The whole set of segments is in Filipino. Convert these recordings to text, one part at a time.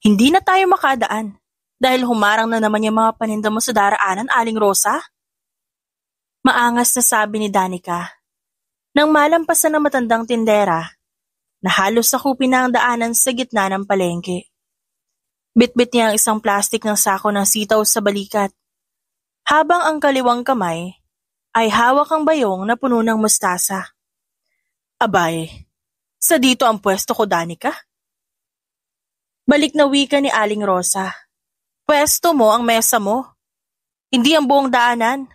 Hindi na tayo makadaan dahil humarang na naman yung mga paninda mo sa daraanan, Aling Rosa. Maangas na sabi ni Danica. Nang malampasan ng matandang tindera na halos sakupin na ang daanan sa gitna ng palengke. Bitbit niya ang isang plastik ng sako ng sitaw sa balikat, habang ang kaliwang kamay ay hawak ang bayong na puno ng mustasa. Abay, sa dito ang pwesto ko, Danica? Balik na wika ni Aling Rosa. Pwesto mo ang mesa mo, hindi ang buong daanan.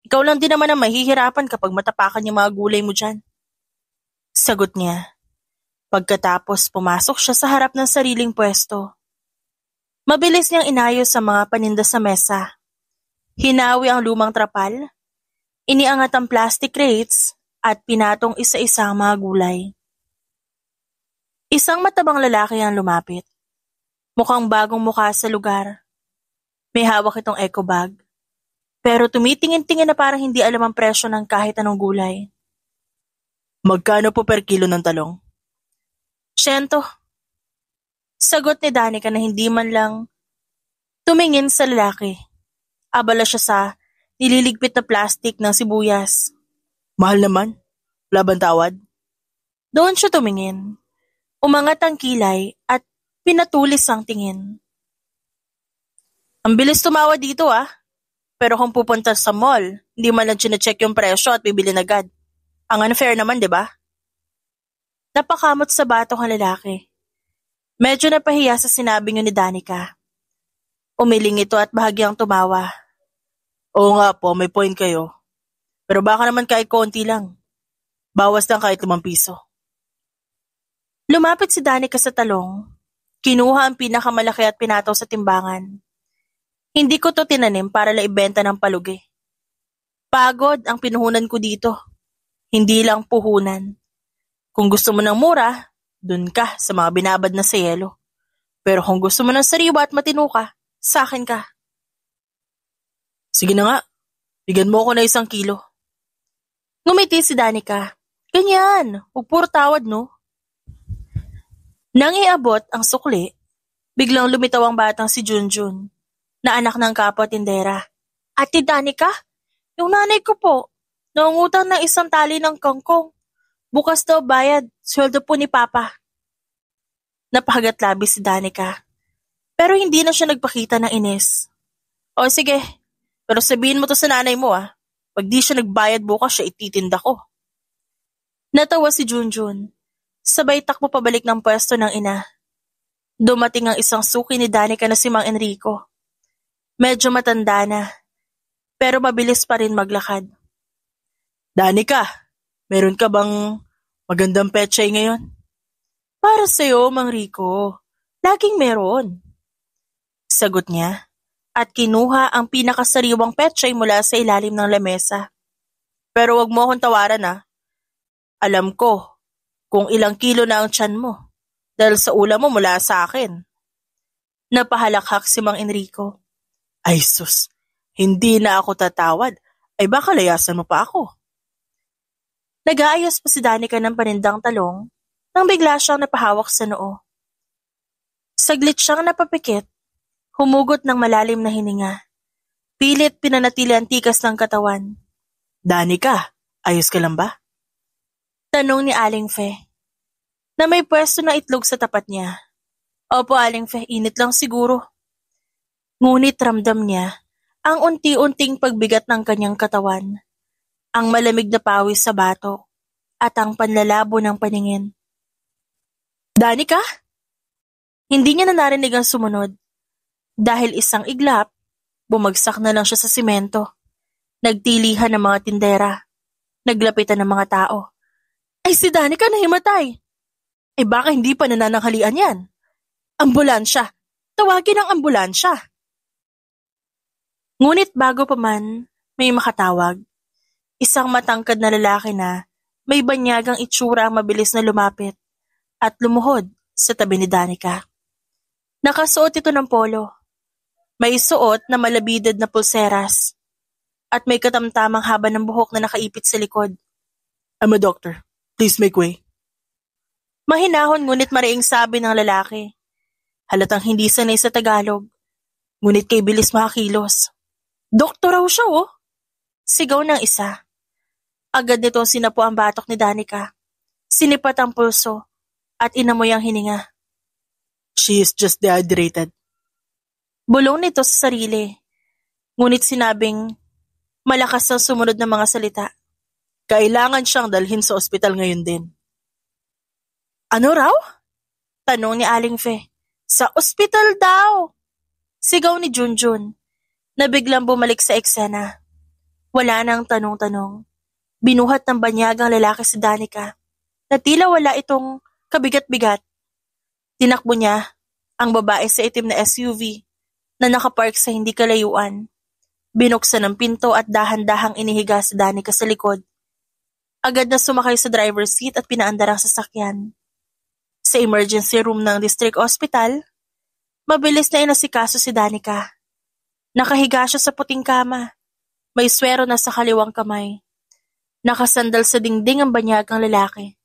Ikaw lang din naman ang mahihirapan kapag matapakan yung mga gulay mo dyan. Sagot niya. Pagkatapos pumasok siya sa harap ng sariling pwesto. Mabilis niyang inayos ang mga paninda sa mesa. Hinawi ang lumang trapal, iniangat ang plastic crates at pinatong isa-isa ang mga gulay. Isang matabang lalaki ang lumapit. Mukhang bagong mukha sa lugar. May hawak itong eco bag. Pero tumitingin-tingin na parang hindi alam ang presyo ng kahit anong gulay. Magkano po per kilo ng talong? 100. Sagot ni Danica na hindi man lang tumingin sa lalaki. Abala siya sa nililigpit na plastik ng sibuyas. Mahal naman. Laban tawad? Doon siya tumingin. Umangat ang kilay at pinatulis ang tingin. Ang bilis tumawa dito Pero kung pupunta sa mall, hindi man lang chine-check yung presyo at bibili agad. Ang unfair naman, di ba? Napakamot sa batok ang lalaki. Medyo napahiya sa sinabi niyo ni Danica. Umiling ito at bahagyang tumawa. Oo nga po, may point kayo. Pero baka naman kahit konti lang. Bawas lang kahit 5 piso. Lumapit si Danica sa talong. Kinuha ang pinakamalaki at pinataw sa timbangan. Hindi ko to tinanim para laibenta ng palugi. Pagod ang pinuhunan ko dito. Hindi lang puhunan. Kung gusto mo ng mura, dun ka sa mga binabad na sa yelo. Pero kung gusto mo ng sariwa at matino ka, sa akin ka. Sige na nga, bigyan mo ako na 1 kilo. Ngumiti si Danica. Ganyan, huwag puro tawad no. Nang iabot ang sukli, biglang lumitaw ang batang si Junjun, na anak ng kapwa tindera. Ate Danica, yung nanay ko po, nangungutang ng 1 tali ng kangkong. Bukas daw bayad, sweldo po ni Papa. Napahagat labis si Danica. Pero hindi na siya nagpakita ng inis. O sige, pero sabihin mo to sa nanay mo Pag di siya nagbayad bukas siya ititinda ko. Natawa si Junjun. Sabay takbo pabalik ng pwesto ng ina. Dumating ang isang suki ni Danica na si Mang Enrico. Medyo matanda na, pero mabilis pa rin maglakad. Danica, meron ka bang magandang pechay ngayon? Para sa'yo, Mang Rico. Laging meron. Sagot niya, at kinuha ang pinakasariwang pechay mula sa ilalim ng lamesa. Pero wag mo akong tawaran Alam ko kung ilang kilo na ang tiyan mo, dahil sa ulam mo mula sa akin. Napahalakhak si Mang Enrico. Ay sus, hindi na ako tatawad, ay baka layasan mo pa ako. Nag-aayos pa si Danica ng panindang talong, nang bigla siyang napahawak sa noo. Saglit siyang napapikit, humugot ng malalim na hininga. Pilit pinanatili ang tikas ng katawan. Danica, ayos ka lang ba? Tanong ni Aling Fe, na may pwesto na itlog sa tapat niya. Opo, Aling Fe, init lang siguro. Ngunit ramdam niya ang unti-unting pagbigat ng kanyang katawan, ang malamig na pawis sa batok, at ang panlalabo ng paningin. Danica? Hindi niya na narinig ang sumunod. Dahil isang iglap, bumagsak na lang siya sa simento. Nagtilihan ng mga tindera. Naglapitan ng mga tao. Ay si Danica nahimatay. Ay baka hindi pa nanananghalian yan. Ambulansya. Tawagin ang ambulansya. Ngunit bago pa man may makatawag, isang matangkad na lalaki na may banyagang itsura ang mabilis na lumapit at lumuhod sa tabi ni Danica. Nakasuot ito ng polo. May suot na malabidad na pulseras at may katamtamang haba ng buhok na nakaipit sa likod. I'm a doctor. Please make way. Mahinahon ngunit mariing sabi ng lalaki. Halatang hindi sanay sa Tagalog. Ngunit kay bilis makakilos. Doktor raw siya oh! Sigaw ng isa. Agad nitong sinapo ang batok ni Danica. Sinipat ang pulso at inamoy ang hininga. She is just dehydrated. Bulong nito sa sarili. Ngunit sinabing malakas ang sumunod na mga salita. Kailangan siyang dalhin sa ospital ngayon din. Ano raw? Tanong ni Aling Fe. Sa ospital daw! Sigaw ni Junjun na biglang bumalik sa eksena. Wala nang tanong-tanong. Binuhat ng banyagang lalaki si Danica na tila wala itong kabigat-bigat. Tinakbo niya ang babae sa itim na SUV na nakapark sa hindi kalayuan. Binuksan ang pinto at dahan-dahang inihiga si Danica sa likod. Agad na sumakay sa driver's seat at pinaandar ang sasakyan. Sa emergency room ng district hospital, mabilis na inasikaso si Danica. Nakahiga siya sa puting kama. May swero na sa kaliwang kamay. Nakasandal sa dingding ang banyagang lalaki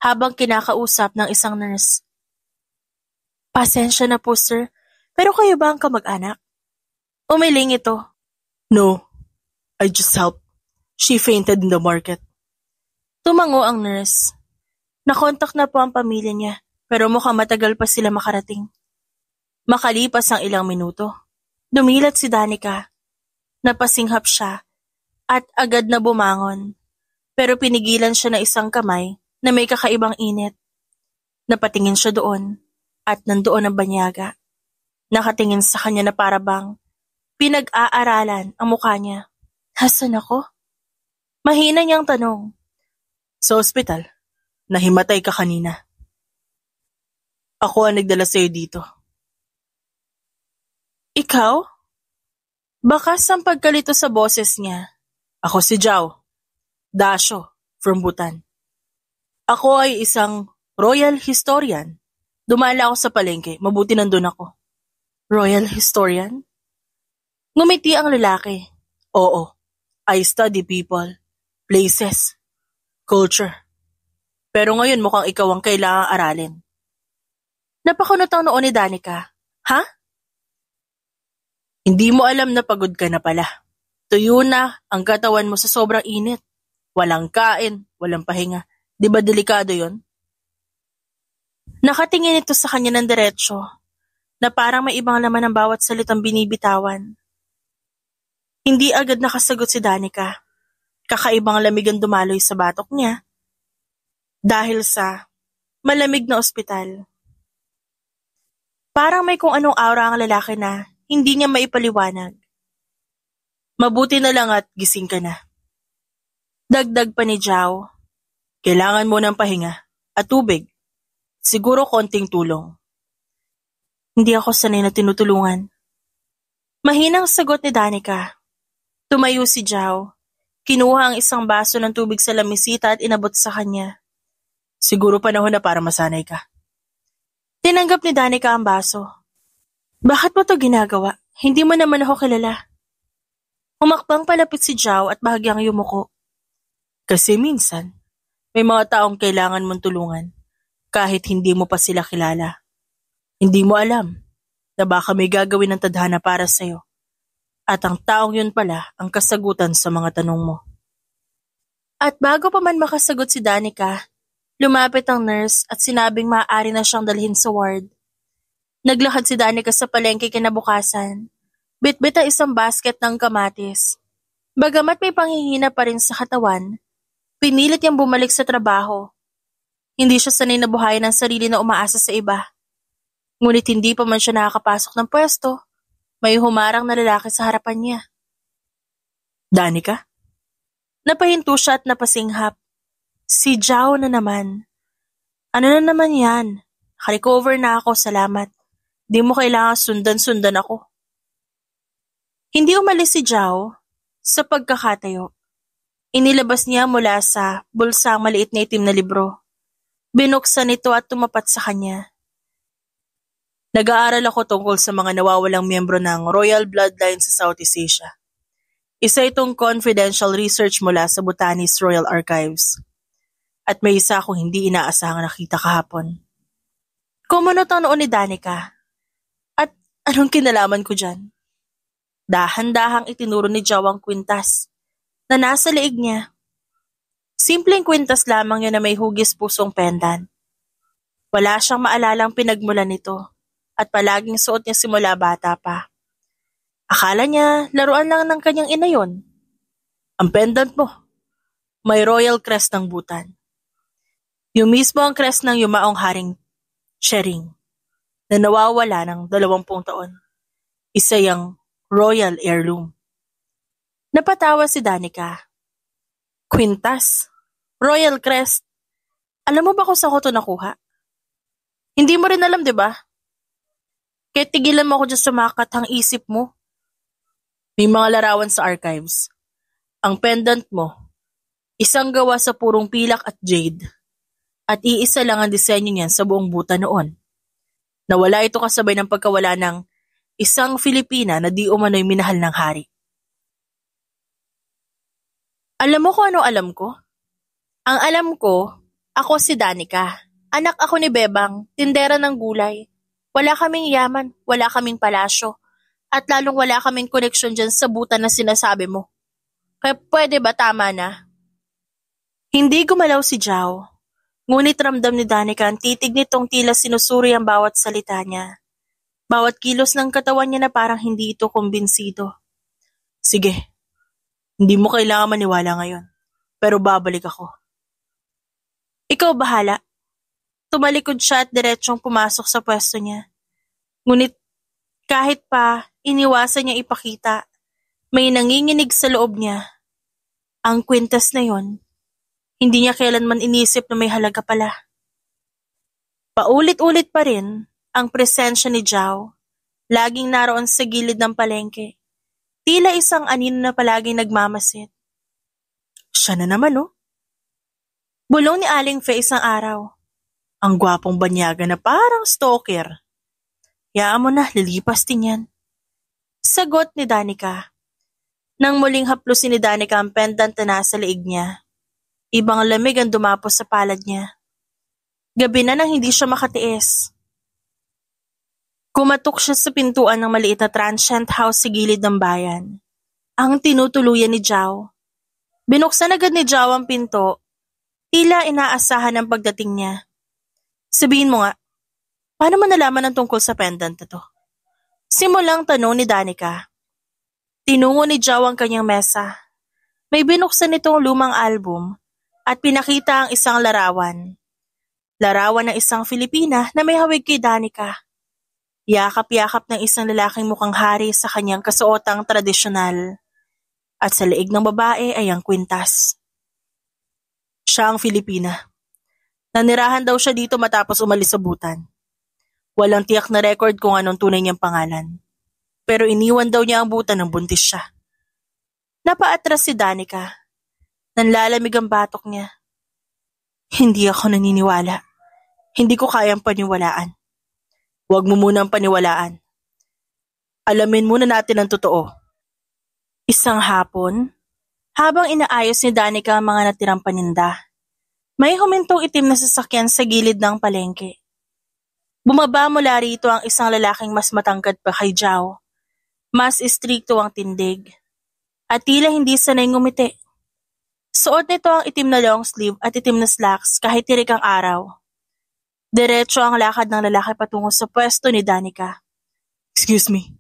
habang kinakausap ng isang nurse. Pasensya na po sir, pero kayo ba ang kamag-anak? Umiling ito. No, I just helped. She fainted in the market. Tumango ang nurse. Nakontak na po ang pamilya niya pero mukhang matagal pa sila makarating. Makalipas ang ilang minuto, dumilat si Danica. Napasinghap siya at agad na bumangon. Pero pinigilan siya ng isang kamay na may kakaibang init. Napatingin siya doon at nandoon ang banyaga. Nakatingin sa kanya na parabang pinag-aaralan ang mukha niya. Hasan ako? Mahina niyang tanong. Sa ospital, nahimatay ka kanina. Ako ang nagdala sa'yo dito. Ikaw? Bakas ang pagkalito sa boses niya. Ako si Zhao, Dasho, from Bhutan. Ako ay isang royal historian. Dumala ako sa palengke, mabuti nandun ako. Royal historian? Ngumiti ang lalaki. Oo, I study people, places, culture. Pero ngayon mukhang ikaw ang kailangang aralin. Napakunot ang noon ni Danica. Ha? Hindi mo alam na pagod ka na pala. Tuyo na ang katawan mo sa sobrang init. Walang kain, walang pahinga. Di ba delikado yon? Nakatingin ito sa kanya ng diretsyo na parang may ibang laman ang bawat salitang binibitawan. Hindi agad nakasagot si Danica. Kakaibang lamig ang dumaloy sa batok niya dahil sa malamig na ospital. Parang may kung anong aura ang lalaki na hindi niya maipaliwanag. Mabuti na lang at gising ka na. Dagdag pa ni Zhao. Kailangan mo ng pahinga at tubig. Siguro konting tulong. Hindi ako sanay na tinutulungan. Mahinang sagot ni Danica. Tumayo si Zhao. Kinuha ang isang baso ng tubig sa lamisita at inabot sa kanya. Siguro panahon na para masanay ka. Tinanggap ni Danica ang baso. Bakit mo to ginagawa? Hindi mo naman ako kilala. Humakbang palapit si Zhao at bahagyang yumuko. Kasi minsan, may mga taong kailangan mong tulungan kahit hindi mo pa sila kilala. Hindi mo alam na baka may gagawin ng tadhana para sa'yo. At ang taong yun pala ang kasagutan sa mga tanong mo. At bago pa man makasagot si Danica, lumapit ang nurse at sinabing maaari na siyang dalhin sa ward. Naglakad si Danica sa palengke kinabukasan. Bitbit ang isang basket ng kamatis. Bagamat may panghihina pa rin sa katawan, pinilit niyang bumalik sa trabaho. Hindi siya sanay na buhayin ang sarili na umaasa sa iba. Ngunit hindi pa man siya nakakapasok ng pwesto, may humarang na lalaki sa harapan niya. Danica? Napahinto siya at napasinghap. Si Zhao na naman. Ano na naman yan? Recover na ako, salamat. Di mo kailangan sundan-sundan ako. Hindi umalis si Zhao sa pagkakatayo. Inilabas niya mula sa bulsa ang maliit na itim na libro. Binuksan ito at tumapat sa kanya. Nag-aaral ako tungkol sa mga nawawalang miyembro ng Royal Bloodline sa Southeast Asia. Isa itong confidential research mula sa Bhutanese Royal Archives. At may isa akong hindi inaasahang nakita kahapon. Kumunot ang noon ni Danica. Anong kinalaman ko dyan? Dahan-dahang itinuro ni Joe ang kwintas na nasa leeg niya. Simpleng kwintas lamang yun na may hugis pusong pendant. Wala siyang maalalang pinagmulan nito at palaging suot niya simula bata pa. Akala niya laruan lang ng kanyang ina yun. Ang pendant mo, may royal crest ng Bhutan. Yung mismo ang crest ng yumaong haring Shering na nawawala ng 20 taon. Isa yung royal heirloom. Napatawa si Danica. Kwintas, royal crest. Alam mo ba kung saan ko ito nakuha? Hindi mo rin alam, di ba? Kaya tigilan mo ako dyan sumakat ang isip mo. May mga larawan sa archives. Ang pendant mo, isang gawa sa purong pilak at jade. At iisa lang ang disenyo niyan sa buong Bhutan noon. Nawala ito kasabay ng pagkawala ng isang Filipina na di umano'y minahal ng hari. Alam mo kung ano alam ko? Ang alam ko, ako si Danica. Anak ako ni Bebang, tindera ng gulay. Wala kaming yaman, wala kaming palasyo. At lalong wala kaming koneksyon dyan sa Bhutan na sinasabi mo. Kaya pwede ba tama na? Hindi gumalaw si Zhao. Ngunit ramdam ni Danica ang titig nitong tila sinusuri ang bawat salita niya. Bawat kilos ng katawan niya na parang hindi ito kumbinsido. Sige, hindi mo kailangan maniwala ngayon. Pero babalik ako. Ikaw bahala. Tumalikod siya at diretsong pumasok sa pwesto niya. Ngunit kahit pa iniwasan niya ipakita, may nanginginig sa loob niya. Ang kwintas na yon, hindi niya kailanman inisip na may halaga pala. Paulit-ulit pa rin ang presensya ni Zhao, laging naroon sa gilid ng palengke. Tila isang anino na palaging nagmamasid. Siya na naman Bulong ni Aling Faye isang araw. Ang gwapong banyaga na parang stalker. Yaan mo na, lilipas din yan. Sagot ni Danica. Nang muling haplusin ni Danica ang pendant na nasa leeg niya, ibang lamig ang dumapos sa palad niya. Gabi na nang hindi siya makatiis. Kumatok siya sa pintuan ng maliit na transient house sa gilid ng bayan. Ang tinutuluyan ni Zhao. Binuksan agad ni Zhao ang pinto, tila inaasahan ang pagdating niya. Sabihin mo nga, paano mo nalaman ang tungkol sa pendant na to? Simulang tanong ni Danica. Tinungo ni Zhao ang kanyang mesa. May binuksan nitong lumang album at pinakita ang isang larawan. Larawan ng isang Filipina na may hawig kay Danica. Yakap-yakap ng isang lalaking mukhang hari sa kanyang kasuotang tradisyonal. At sa leeg ng babae ay ang kwintas. Siya ang Filipina. Nanirahan daw siya dito matapos umalis sa Bhutan. Walang tiyak na record kung anong tunay niyang pangalan. Pero iniwan daw niya ang Bhutan nang buntis siya. Napaatras si Danica. Nanlalamig ang batok niya. Hindi ako naniniwala. Hindi ko kayang paniwalaan. Huwag mo munang paniwalaan. Alamin muna natin ang totoo. Isang hapon, habang inaayos ni Danica ang mga natirang paninda, may humintong itim na sasakyan sa gilid ng palengke. Bumaba mula rito ang isang lalaking mas matangkad pa kay Zhao. Mas istrikto ang tindig. At tila hindi sanay ngumiti. Suot nito ang itim na long sleeve at itim na slacks kahit tirik ang araw. Diretso ang lakad ng lalaki patungo sa pwesto ni Danica. Excuse me.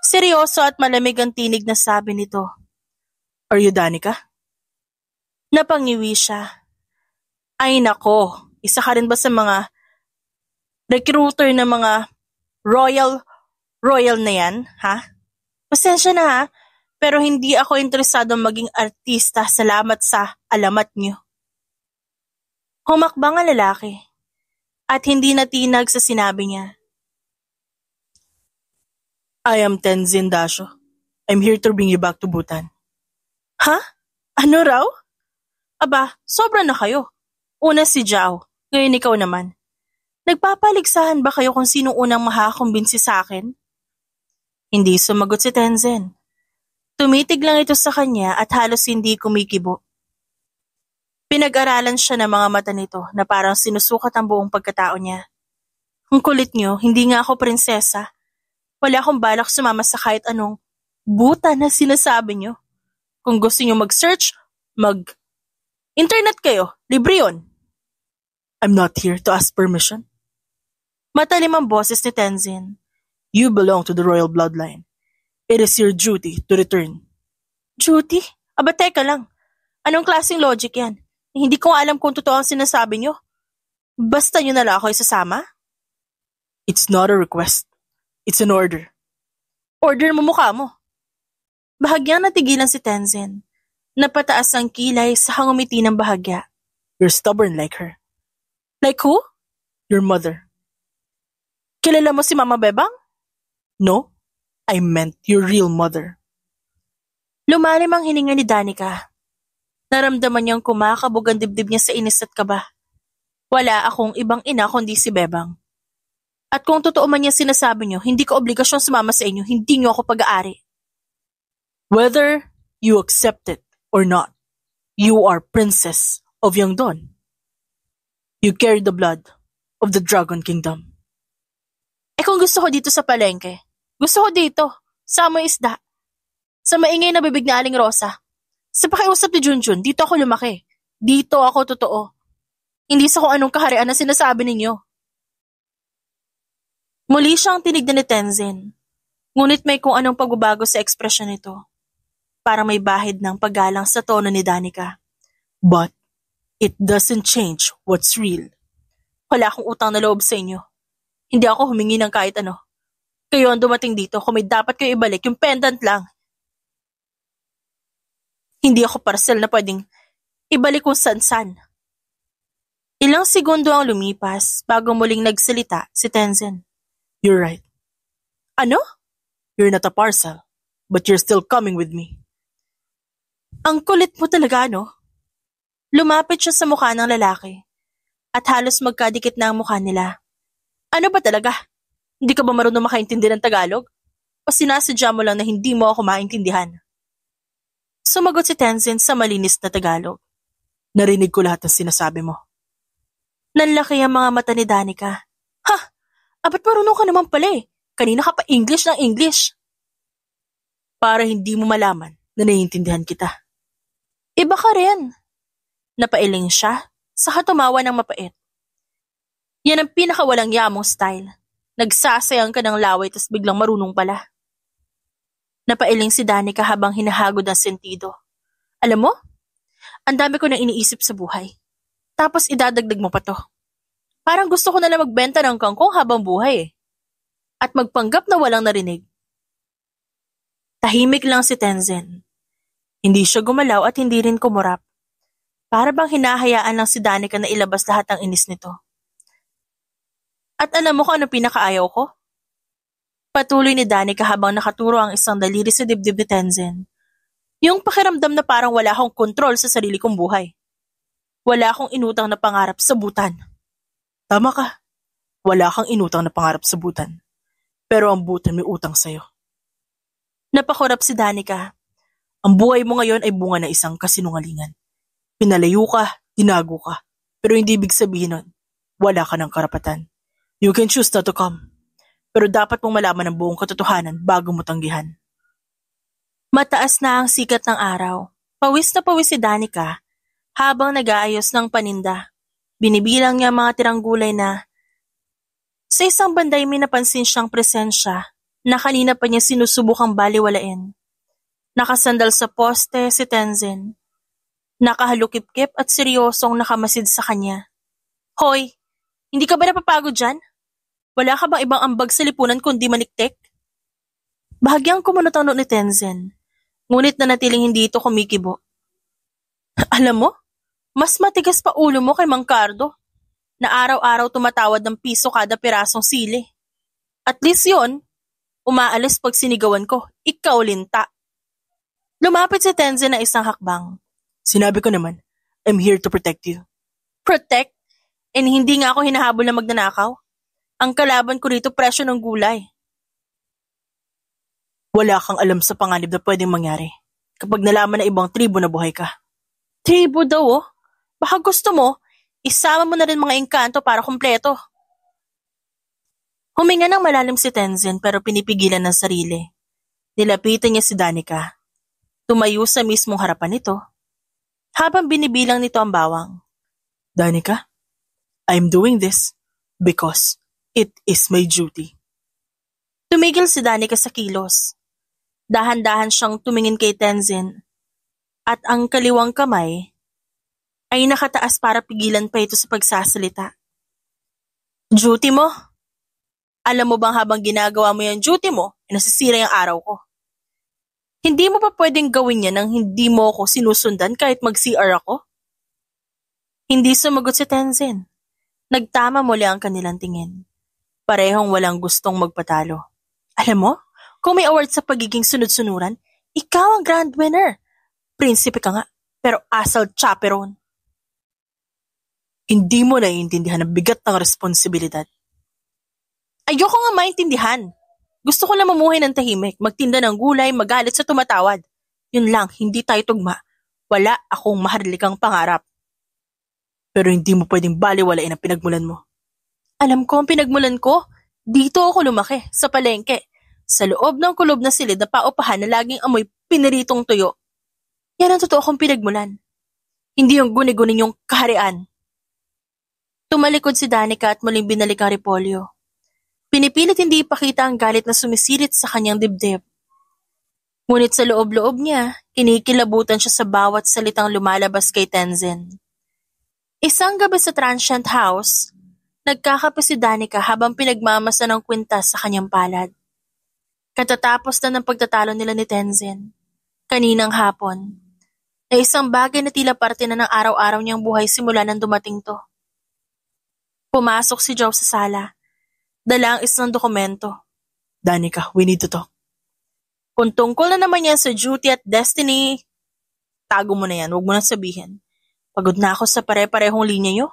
Seryoso at malamig ang tinig na sabi nito. Are you Danica? Napangiwi siya. Ay nako, isa ka rin ba sa mga recruiter na mga royal na yan, ha? Pasensya na ha, pero hindi ako interesado maging artista, salamat sa alamat niyo. Humakbang ang lalaki at hindi natinag sa sinabi niya. I am Tenzin Dasho. I'm here to bring you back to Bhutan. Ha? Ano raw? Aba, sobra na kayo. Una si Zhao, ngayon ikaw naman. Nagpapaligsahan ba kayo kung sino unang makakumbinsi sa akin? Hindi sumagot si Tenzin. Tumitig lang ito sa kanya at halos hindi kumikibo. Pinag-aralan siya ng mga mata nito na parang sinusukat ang buong pagkatao niya. Ang kulit niyo, hindi nga ako prinsesa. Wala akong balak sumama sa kahit anong buta na sinasabi niyo. Kung gusto niyo mag-search, mag-internet kayo. Libre yun. I'm not here to ask permission. Matalim ang boses ni Tenzin. You belong to the royal bloodline. It is your duty to return. Duty? Aba teka lang. Anong klaseng logic yan? Hindi ko alam kung totoo ang sinasabi niyo. Basta niyo na lang ako isasama? It's not a request. It's an order. Order mo mukha mo. Bahagyang natigilan si Tenzin. Napataas ang kilay sa hangumiti ng bahagya. You're stubborn like her. Like who? Your mother. Kilala mo si Mama Bebang? No, I meant your real mother. Lumalim ang hininga ni Danica. Naramdaman niyang kumakabog ang dibdib niya sa inis at kaba. Wala akong ibang ina kundi si Bebang. At kung totoo man niya sinasabi niyo, hindi ko obligasyon sumama sa inyo, hindi niyo ako pag-aari. Whether you accept it or not, you are princess of Yangdon. You carry the blood of the Dragon Kingdom. Kung gusto ko dito sa palengke, gusto ko dito, sa may isda, sa maingay na bibig na Aling Rosa, sa pakiusap ni Junjun, dito ako lumaki, dito ako totoo. Hindi sa kung anong kaharian na sinasabi ninyo. Muli siyang tinignan ni Tenzin, ngunit may kung anong pagbabago sa ekspresyon nito. Parang may bahid ng paggalang sa tono ni Danica. But it doesn't change what's real. Wala akong utang na loob sa inyo. Hindi ako humingi ng kahit ano. Kayo ang dumating dito, kung may dapat kayo ibalik, yung pendant lang. Hindi ako parcel na pwedeng ibalik kung san-san. Ilang segundo ang lumipas bago muling nagsalita si Tenzin. You're right. Ano? You're not a parcel, but you're still coming with me. Ang kulit mo talaga, no? Lumapit siya sa mukha ng lalaki at halos magkadikit na ang mukha nila. Ano ba talaga? Hindi ka ba marunong makaintindi ng Tagalog? O sinasadya mo lang na hindi mo ako maintindihan? Sumagot si Tenzin sa malinis na Tagalog. Narinig ko lahat ng sinasabi mo. Nanlaki ang mga mata ni Danica. Ha! Abat marunong ka naman pala eh. Kanina ka pa English ng English. Para hindi mo malaman na naiintindihan kita. Iba ka rin. Napailing siya, saka tumawa ng mapait. Yan ang pinakawalang yamong style. Nagsasayang ka ng laway tas biglang marunong pala. Napailing si Danica habang hinahagod ang sentido. Alam mo, ang dami ko nang iniisip sa buhay. Tapos idadagdag mo pa to. Parang gusto ko na lang magbenta ng kangkong habang buhay eh. At magpanggap na walang narinig. Tahimik lang si Tenzin. Hindi siya gumalaw at hindi rin kumurap. Para bang hinahayaan lang si Danica na ilabas lahat ng inis nito. At alam mo kung ano pinakaayaw ko? Patuloy ni Danica habang nakaturo ang isang daliri sa dibdib ni Tenzin. Yung pakiramdam na parang wala akong kontrol sa sarili kong buhay. Wala akong inutang na pangarap sa butan. Tama ka. Wala kang inutang na pangarap sa butan. Pero ang butan may utang sa'yo. Napakurap si Danica. Ang buhay mo ngayon ay bunga ng isang kasinungalingan. Pinalayo ka, tinago ka. Pero hindi ibig sabihin nun, wala ka ng karapatan. You can choose not to come. Pero dapat mong malaman ang buong katotohanan bago mo tanggihan. Mataas na ang sikat ng araw. Pawis na pawis si Danica habang nag-aayos ng paninda. Binibilang niya mga tirang gulay na sa isang banday may napansin siyang presensya na kanina pa niya sinusubukang baliwalain. Nakasandal sa poste si Tenzin. Nakahalukip-kip at seryosong nakamasid sa kanya. Hoy, hindi ka ba napapagod dyan? Wala ka bang ibang ambag sa lipunan kundi maniktik? Bahagyang kumunot ang ni Tenzin, ngunit nanatiling hindi ito kumikibo. Alam mo, mas matigas pa ulo mo kay Mang Cardo, na araw-araw tumatawad ng piso kada pirasong sili. At least yun, umaalis pag sinigawan ko, ikaw linta. Lumapit si Tenzin na isang hakbang. Sinabi ko naman, I'm here to protect you. Protect? And hindi nga ako hinahabol na magnanakaw? Ang kalaban ko rito presyo ng gulay. Wala kang alam sa panganib na pwedeng mangyari kapag nalaman na ibang tribo na buhay ka. Tribo daw oh? Baka gusto mo, isama mo na rin mga engkanto para kumpleto. Huminga ng malalim si Tenzin pero pinipigilan ng sarili. Nilapitan niya si Danica. Tumayo sa mismong harapan nito. Habang binibilang nito ang bawang. Danica, I'm doing this because it is my duty. Tumigil si Danica sa kilos. Dahan-dahan siyang tumingin kay Tenzin at ang kaliwang kamay ay nakataas para pigilan pa ito sa pagsasalita. Duty mo? Alam mo bang habang ginagawa mo yung duty mo, nasisira yung araw ko? Hindi mo pa pwedeng gawin yan nang hindi mo ako sinusundan kahit mag-CR ako? Hindi sumagot si Tenzin. Nagtama muli ang kanilang tingin. Parehong walang gustong magpatalo. Alam mo, kung may award sa pagiging sunod-sunuran, ikaw ang grand winner. Prinsipe ka nga, pero asal chaperon. Hindi mo naiintindihan ang bigat ng responsibilidad. Ayoko nga maintindihan. Gusto ko lang mamuhay ng tahimik, magtinda ng gulay, magalit sa tumatawad. Yun lang, hindi tayo tugma. Wala akong maharlikang pangarap. Pero hindi mo pwedeng baliwalain ang pinagmulan mo. Alam ko ang pinagmulan ko. Dito ako lumaki, sa palengke. Sa loob ng kulob na silid na paupahan na laging amoy piniritong tuyo. Yan ang totoo kong pinagmulan. Hindi yung guni-guni yung kaharian. Tumalikod si Danica at muling binalik ang repolyo. Pinipilit hindi ipakita ang galit na sumisilid sa kanyang dibdib. Ngunit sa loob-loob niya, kinikilabutan siya sa bawat salitang lumalabas kay Tenzin. Isang gabi sa transient house, nagkakape si Danica habang pinagmamasa ng kwintas sa kanyang palad. Katatapos na ng pagtatalo nila ni Tenzin, kaninang hapon, na isang bagay na tila parte na ng araw-araw niyang buhay simula nang dumating to. Pumasok si Joe sa sala. Dala ang isang dokumento. Danica, we need to talk. Kung tungkol na naman yan sa duty at destiny, tago mo na yan, huwag mo na sabihin. Pagod na ako sa pare-parehong linya nyo.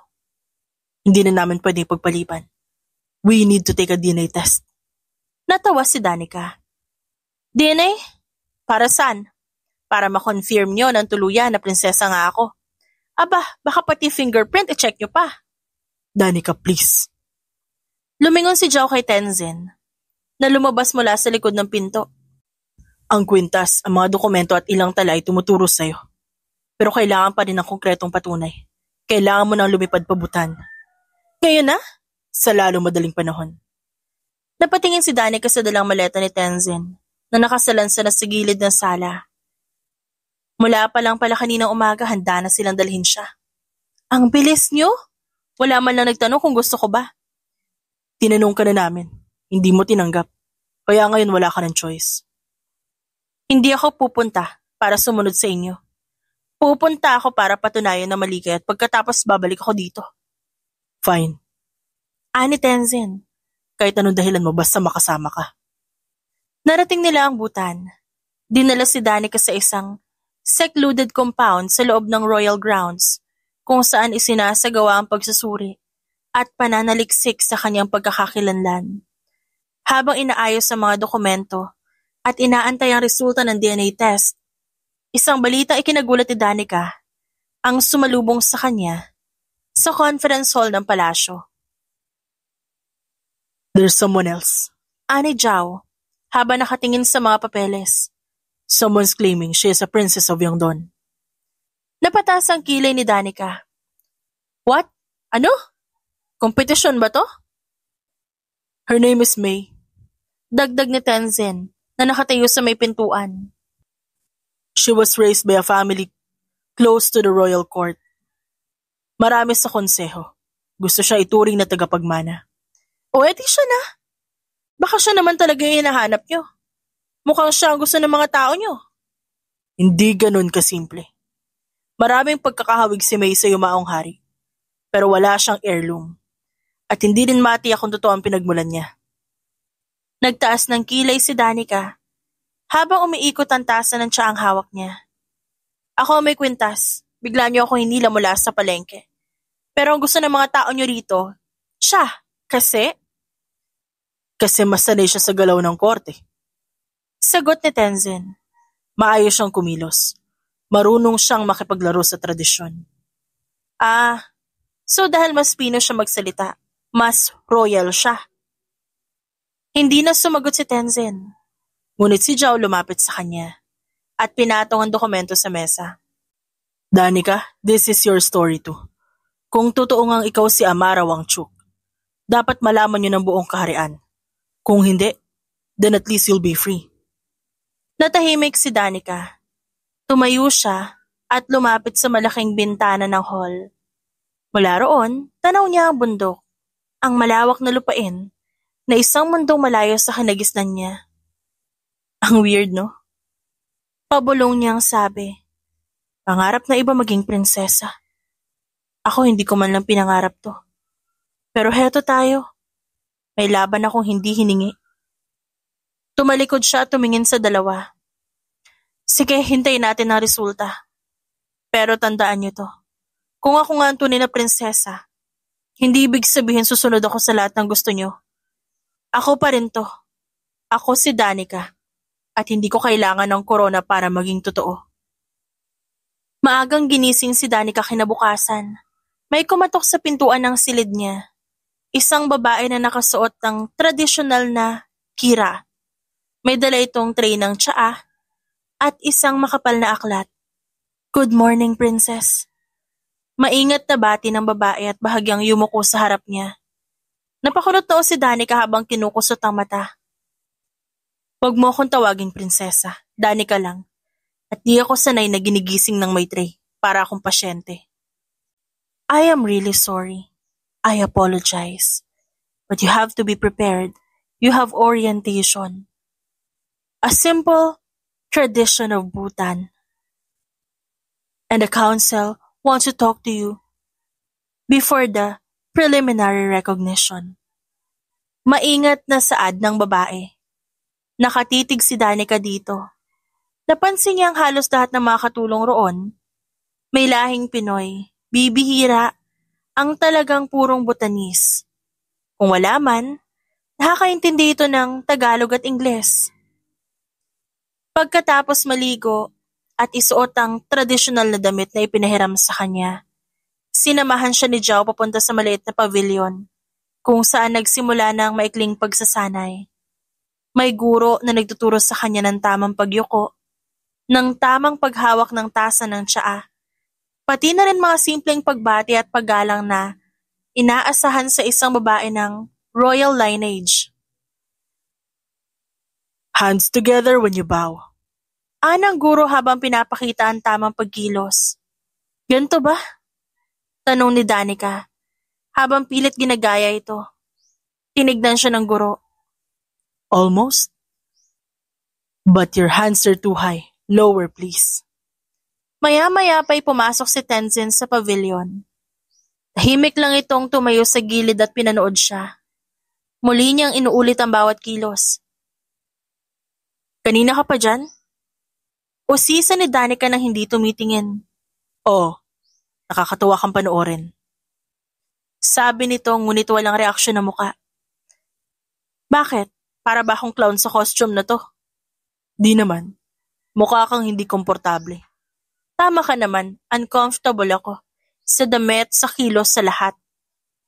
Hindi na namin pwede pagpalipan. We need to take a DNA test. Natawa si Danica. DNA? Para saan? Para ma-confirm nyo ng tuluyan na prinsesa nga ako. Aba, baka pati fingerprint i-check nyo pa. Danica, please. Lumingon si Zhao kay Tenzin na lumabas mula sa likod ng pinto. Ang kwintas, ang mga dokumento at ilang tala ay tumuturo sa'yo. Pero kailangan pa rin ng konkretong patunay. Kailangan mo nang lumipad pabutan. Ngayon na? Sa lalo madaling panahon. Napatingin si Danica sa dalang maleta ni Tenzin na nakasalansa na sa gilid ng sala. Mula pa lang pala kaninang umaga, handa na silang dalhin siya. Ang bilis nyo? Wala man lang nagtanong kung gusto ko ba. Tinanong ka na namin. Hindi mo tinanggap. Kaya ngayon wala ka ng choice. Hindi ako pupunta para sumunod sa inyo. Pupunta ako para patunayan na mali kayo at pagkatapos babalik ako dito. Fine. Ani Tenzin, kahit anong dahilan mo basta makasama ka. Narating nila ang Bhutan. Dinala si Danica sa isang secluded compound sa loob ng royal grounds kung saan isinasagawa ang pagsusuri at pananaliksik sa kanyang pagkakakilanlan. Habang inaayos ang mga dokumento at inaantay ang resulta ng DNA test, isang balita ikinagulat ni Danica ang sumalubong sa kanya sa conference hall ng palasyo. There's someone else. Ani Zhao, habang nakatingin sa mga papeles. Someone's claiming she is a princess of Yongdon. Napataas ang kilay ni Danica. What? Ano? Kompetisyon ba to? Her name is May. Dagdag ni Tenzin na nakatayo sa may pintuan. She was raised by a family close to the royal court. Marami sa konseho. Gusto siya ituring na tagapagmana. O edi siya na. Baka siya naman talaga yung hinahanap nyo. Mukhang siya ang gusto ng mga tao nyo. Hindi ganun kasimple. Maraming pagkakahawig si May sa yumaong hari. Pero wala siyang heirloom. At hindi din matiyak kung totoo ang pinagmulan niya. Nagtaas ng kilay si Danica habang umiikot ang tasa ng tsaang hawak niya. Ako may kwintas. Bigla niyo ako hinila mula sa palengke. Pero ang gusto ng mga tao niyo rito, siya. Kasi masanay siya sa galaw ng korte. Sagot ni Tenzin. Maayos siyang kumilos. Marunong siyang makipaglaro sa tradisyon. So dahil mas pino siya magsalita, mas royal siya. Hindi na sumagot si Tenzin. Ngunit si Zhao lumapit sa kanya at pinatong ang dokumento sa mesa. Danica, this is your story too. Kung totoo ngang ikaw si Amara Wangchuk, dapat malaman niyo ng buong kaharian. Kung hindi, then at least you'll be free. Natahimik si Danica. Tumayo siya at lumapit sa malaking bintana ng hall. Mula roon, tanaw niya ang bundok, ang malawak na lupain, na isang mundong malayo sa kinagisnan niya. Ang weird, no? Pabulong niyang sabi, pangarap na iba maging prinsesa. Ako hindi ko man lang pinangarap to. Pero heto tayo. May laban akong hindi hiningi. Tumalikod siya at tumingin sa dalawa. Sige, hintayin natin ang resulta. Pero tandaan niyo to. Kung ako nga ang tunay na prinsesa, hindi ibig sabihin susunod ako sa lahat ng gusto niyo. Ako pa rin to. Ako si Danica. At hindi ko kailangan ng korona para maging totoo. Maagang ginising si Danica kinabukasan. May kumatok sa pintuan ng silid niya. Isang babae na nakasuot ng tradisyonal na kira. May dala itong tray ng tsaa at isang makapal na aklat. Good morning, princess. Maingat na bati ng babae at bahagyang yumuko sa harap niya. Napakulot noo si Danica habang kinukusot ang mata. Huwag mo akong tawaging prinsesa, Danica lang. At di ako sanay na ginigising ng may tray para akong pasyente. I am really sorry. I apologize. But you have to be prepared. You have orientation. A simple tradition of Bhutan. And the council wants to talk to you before the preliminary recognition. Maingat na saad ng babae. Nakatitig si Danica dito. Napansin niya ang halos lahat ng mga katulong roon. May lahing Pinoy, bibihira, ang talagang purong Bhutanese. Kung wala man, nakakaintindi ito ng Tagalog at Ingles. Pagkatapos maligo at isuot ang tradisyonal na damit na ipinahiram sa kanya, sinamahan siya ni Zhao papunta sa maliit na pavilion, kung saan nagsimula ng maikling pagsasanay. May guro na nagtuturo sa kanya ng tamang pagyuko, ng tamang paghawak ng tasa ng tsaa, pati na rin mga simpleng pagbati at paggalang na inaasahan sa isang babae ng royal lineage. Hands together when you bow. Anang guro habang pinapakita ang tamang pagkilos. Ganito ba? Tanong ni Danica, habang pilit ginagaya ito. Tinignan siya ng guro. Almost. But your hands are too high. Lower, please. Maya-maya pa'y pumasok si Tenzin sa pavilion. Tahimik lang itong tumayo sa gilid at pinanood siya. Muli niyang inuulit ang bawat kilos. Kanina ka pa dyan? Usisa ni Danica nang hindi tumitingin. Oo, nakakatuwa kang panoorin. Sabi nito ngunit walang reaksyon na muka. Bakit? Para ba akong clown sa costume na to? Di naman. Mukha kang hindi komportable. Tama ka naman, uncomfortable ako. Sa damit, sa kilos, sa lahat.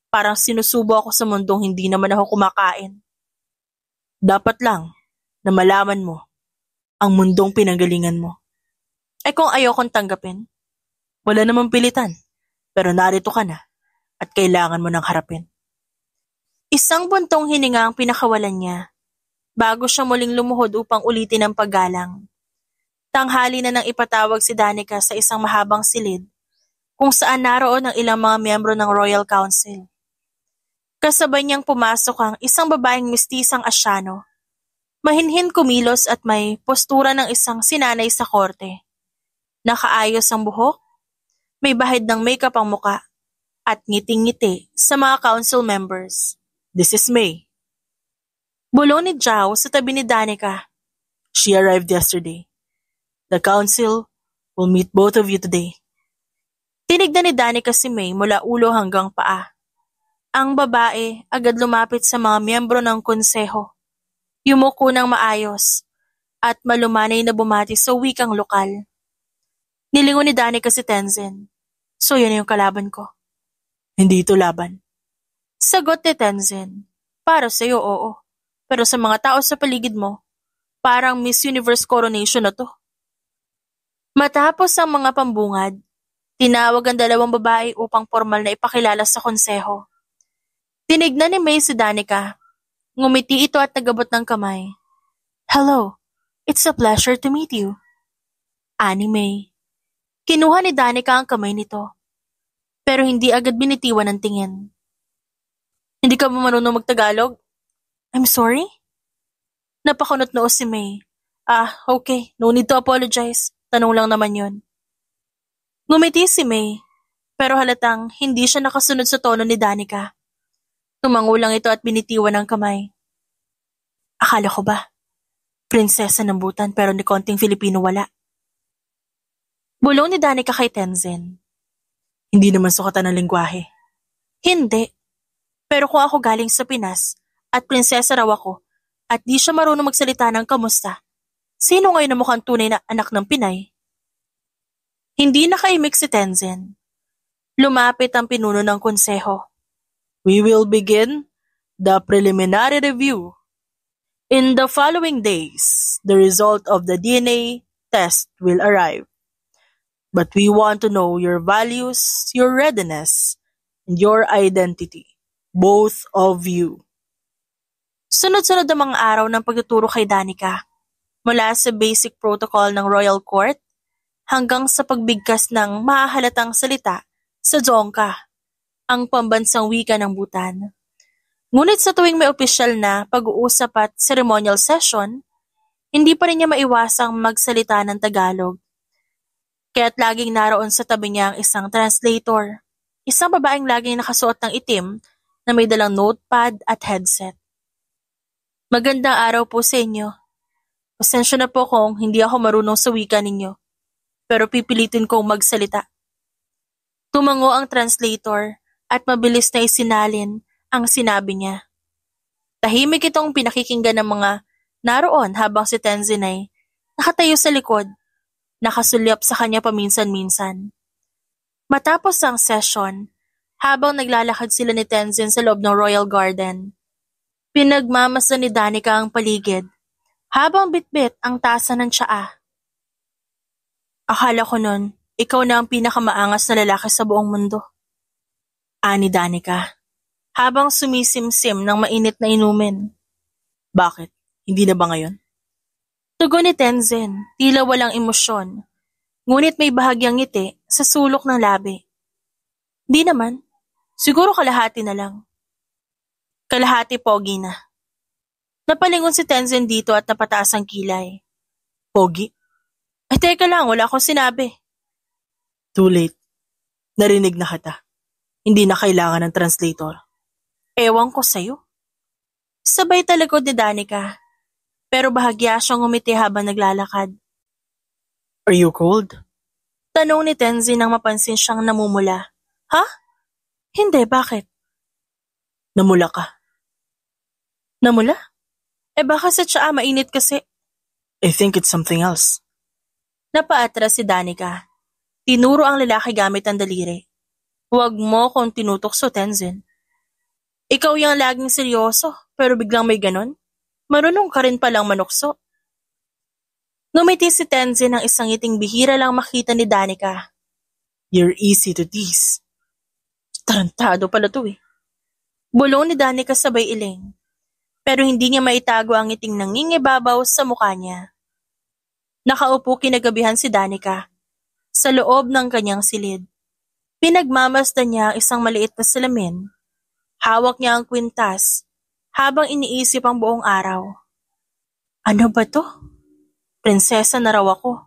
Parang sinusubo ako sa mundong hindi naman ako kumakain. Dapat lang na malaman mo ang mundong pinanggalingan mo. Ay kung ayokong tanggapin, wala namang pilitan. Pero narito ka na at kailangan mo nang harapin. Isang buntong hininga ang pinakawalan niya bago siya muling lumuhod upang ulitin ang paggalang. Tanghali na nang ipatawag si Danica sa isang mahabang silid kung saan naroon ang ilang mga miyembro ng Royal Council. Kasabay niyang pumasok ang isang babaeng mistisang Asyano. Mahinhin kumilos at may postura ng isang sinanay sa korte. Nakaayos ang buhok, may bahid ng makeup ang muka, at ngiting-ngiti sa mga council members. This is May. Bulong ni Zhao sa tabi ni Danica. She arrived yesterday. The council will meet both of you today. Tinignan ni Danica si May mula ulo hanggang paa. Ang babae agad lumapit sa mga miyembro ng konseho. Yumuko ng maayos at malumanay na bumati sa wikang lokal. Nilingon ni Danica si Tenzin. So yan yung kalaban ko. Hindi ito laban. Sagot ni Tenzin. Para sa'yo, oo. Pero sa mga tao sa paligid mo, parang Miss Universe coronation na to. Matapos ang mga pambungad, tinawag ang dalawang babae upang formal na ipakilala sa konseho. Tinignan ni May si Danica. Ngumiti ito at nagabot ng kamay. Hello, it's a pleasure to meet you. Ani May. Kinuha ni Danica ang kamay nito. Pero hindi agad binitiwan ng tingin. Hindi ka ba marunong magtagalog? I'm sorry? Napakunot noo si May. Okay. No need to apologize. Tanong lang naman yon. Ngumiti si May, pero halatang hindi siya nakasunod sa tono ni Danica. Tumango lang ito at binitiwan ng kamay. Akala ko ba? Prinsesa ng Bhutan pero ni konting Filipino wala. Bulong ni Danica kay Tenzin. Hindi naman sukatan ng lengguwahe. Hindi. Pero kung ako galing sa Pinas at prinsesa raw ako at di siya marunong magsalita ng kamusta, sino ngayon na mukhang tunay na anak ng Pinay? Hindi nakaimik si Tenzin. Lumapit ang pinuno ng konseho. We will begin the preliminary review. In the following days, the result of the DNA test will arrive. But we want to know your values, your readiness, and your identity. Both of you. Sunod-sunod ang mga araw ng pagtuturo kay Danica. Mula sa basic protocol ng Royal Court hanggang sa pagbigkas ng mahahalatang salita sa Dzongkha, ang pambansang wika ng Bhutan. Ngunit sa tuwing may opisyal na pag-uusap at ceremonial session, hindi pa rin niya maiwasang magsalita ng Tagalog. Kaya't laging naroon sa tabi niya ang isang translator, isang babaeng laging nakasuot ng itim na may dalang notepad at headset. Magandang araw po sa inyo. Pasensya na po kung hindi ako marunong sa wika ninyo, pero pipilitin kong magsalita. Tumango ang translator at mabilis na isinalin ang sinabi niya. Tahimik itong pinakikinggan ng mga naroon habang si Tenzin ay nakatayo sa likod, nakasulyap sa kanya paminsan-minsan. Matapos ang session, habang naglalakad sila ni Tenzin sa loob ng Royal Garden, pinagmamasdan ni Danica ang paligid habang bitbit ang tasa ng tsaa. Akala ko nun, ikaw na ang pinakamaangas na lalaki sa buong mundo. Ani Danica, habang sumisimsim ng mainit na inumin. Bakit? Hindi na ba ngayon? Tugon ni Tenzin, tila walang emosyon, ngunit may bahagyang ngiti sa sulok ng labi. Di naman, siguro kalahati na lang. Kalahati pogi na. Napalingon si Tenzin dito at napataas ang kilay. Pogi? Ay teka lang, wala akong sinabi. Too late. Narinig na kita. Hindi na kailangan ng translator. Ewan ko sa'yo. Sabay talagod ni Danica, pero bahagya siyang umiti habang naglalakad. Are you cold? Tanong ni Tenzin nang mapansin siyang namumula. Ha? Hindi, bakit? Namula ka. Namula? Baka sa tsaa mainit kasi. I think it's something else. Napaatras si Danica. Tinuro ang lalaki gamit ang daliri. Huwag mo kung tinutokso, Tenzin. Ikaw yung laging seryoso, pero biglang may ganon? Marunong ka rin palang manukso. Ngumiti si Tenzin ng isang ngiting bihira lang makita ni Danica. You're easy to tease. Tarantado pala to eh. Bulong ni Danica sabay iling. Pero hindi niya maitago ang ngiting nangingibabaw sa mukha niya. Nakaupo kinagabihan si Danica sa loob ng kanyang silid. Pinagmamasdan niya ang isang maliit na salamin. Hawak niya ang kwintas habang iniisip ang buong araw. Ano ba to? Prinsesa na raw ako.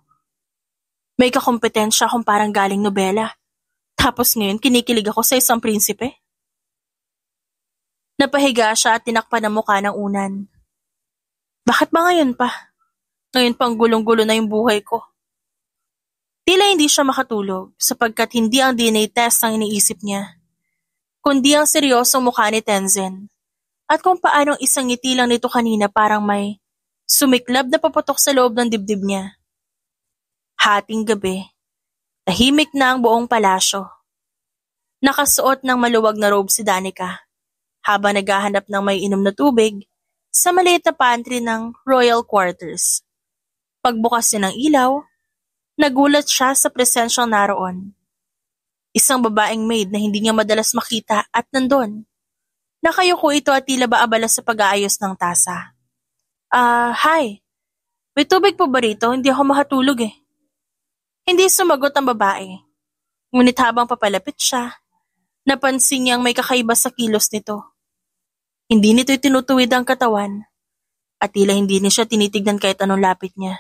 May kakompetensya akong parang galing nobela. Tapos ngayon kinikilig ako sa isang prinsipe. Napahiga siya at tinakpan ang mukha ng unan. Bakit ba ngayon pa? Ngayon pang gulong-gulo na yung buhay ko. Tila hindi siya makatulog sapagkat hindi ang DNA test ang iniisip niya, kundi ang seryosong mukha ni Tenzin at kung paanong isang ngiti lang nito kanina parang may sumiklab na paputok sa loob ng dibdib niya. Hating gabi, tahimik na ang buong palasyo. Nakasuot ng maluwag na robe si Danica habang naghahanap ng may inom na tubig sa maliit na pantry ng Royal Quarters. Pagbukas niya ng ilaw, nagulat siya sa presensyang naroon. Isang babaeng maid na hindi niya madalas makita at nandun. Nakayuko ito at tila ba abala sa pag-aayos ng tasa. Hi. May tubig po ba rito? Hindi ako makatulog eh. Hindi sumagot ang babae. Ngunit habang papalapit siya, napansin niyang may kakaiba sa kilos nito. Hindi nito itinutuwid ang katawan at tila hindi niya siya tinitignan kahit anong lapit niya.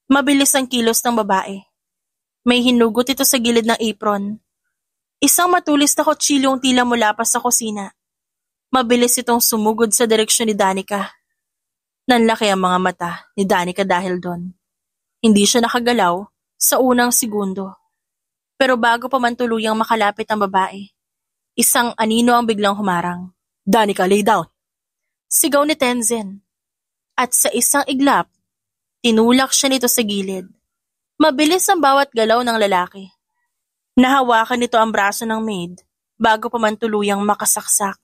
Mabilis ang kilos ng babae. May hinugot ito sa gilid ng apron. Isang matulis na kutsilyo ang tila mula pa sa kusina. Mabilis itong sumugod sa direksyon ni Danica. Nanlaki ang mga mata ni Danica dahil doon. Hindi siya nakagalaw sa unang segundo. Pero bago pa man tuluyang makalapit ang babae, isang anino ang biglang humarang. Danica, lay down! Sigaw ni Tenzin. At sa isang iglap, tinulak siya nito sa gilid. Mabilis ang bawat galaw ng lalaki. Nahawakan nito ang braso ng maid bago pa man tuluyang makasaksak.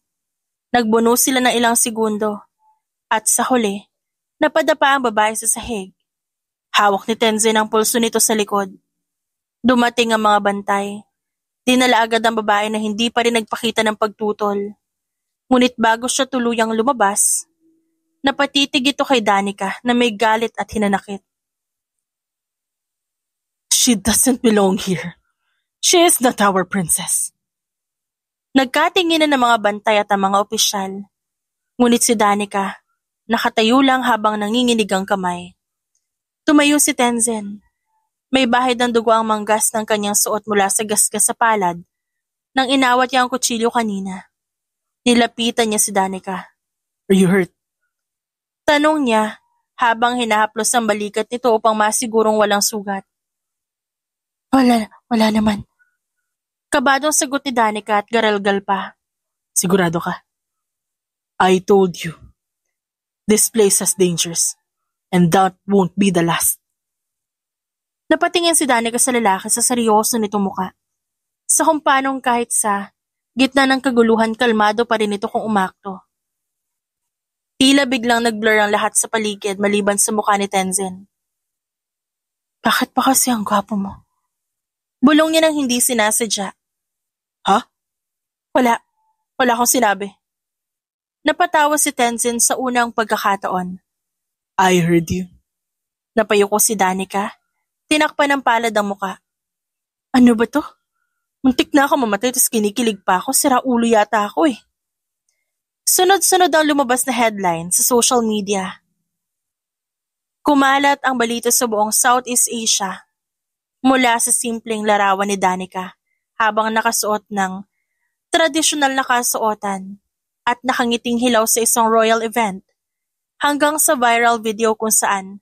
Nagbuno sila ng ilang segundo. At sa huli, napadapa ang babae sa sahig. Hawak ni Tenzin ang pulso nito sa likod. Dumating ang mga bantay. Dinala agad ang babae na hindi pa rin nagpakita ng pagtutol. Ngunit bago siya tuluyang lumabas, napatitig ito kay Danica na may galit at hinanakit. She doesn't belong here. She is not our princess. Nagkatinginan ng mga bantay at ang mga opisyal. Ngunit si Danica, nakatayo lang habang nanginginig ang kamay. Tumayo si Tenzin. May bahid ng dugo ang manggas ng kanyang suot mula sa gasgas sa palad nang inawat niya ang kutsilyo kanina. Nilapitan niya si Danica. Are you hurt? Tanong niya habang hinahaplos ang balikat nito upang masigurong walang sugat. Wala naman. Kabadong sagot ni Danica at garalgal pa. Sigurado ka? I told you. This place has dangers, and that won't be the last. Napatingin si Danica sa lalaki sa seryoso nitong muka. Sa kung paanong kahit sa gitna ng kaguluhan, kalmado pa rin ito kung umakto. Tila biglang nag-blur ang lahat sa paligid maliban sa mukha ni Tenzin. Bakit pa kasi ang gwapo mo? Bulong niya nang hindi sinasadya. Ha? Wala akong sinabi. Napatawa si Tenzin sa unang pagkakataon. I heard you. Napayuko si Danica. Tinakpan ng palad ang muka. Ano ba to? Muntik na ako mamatay tapos kinikilig pa ako. Sira ulo yata ako eh. Sunod-sunod ang lumabas na headline sa social media. Kumalat ang balita sa buong Southeast Asia mula sa simpleng larawan ni Danica habang nakasuot ng tradisyonal na kasuotan at nakangiting hilaw sa isang royal event hanggang sa viral video kung saan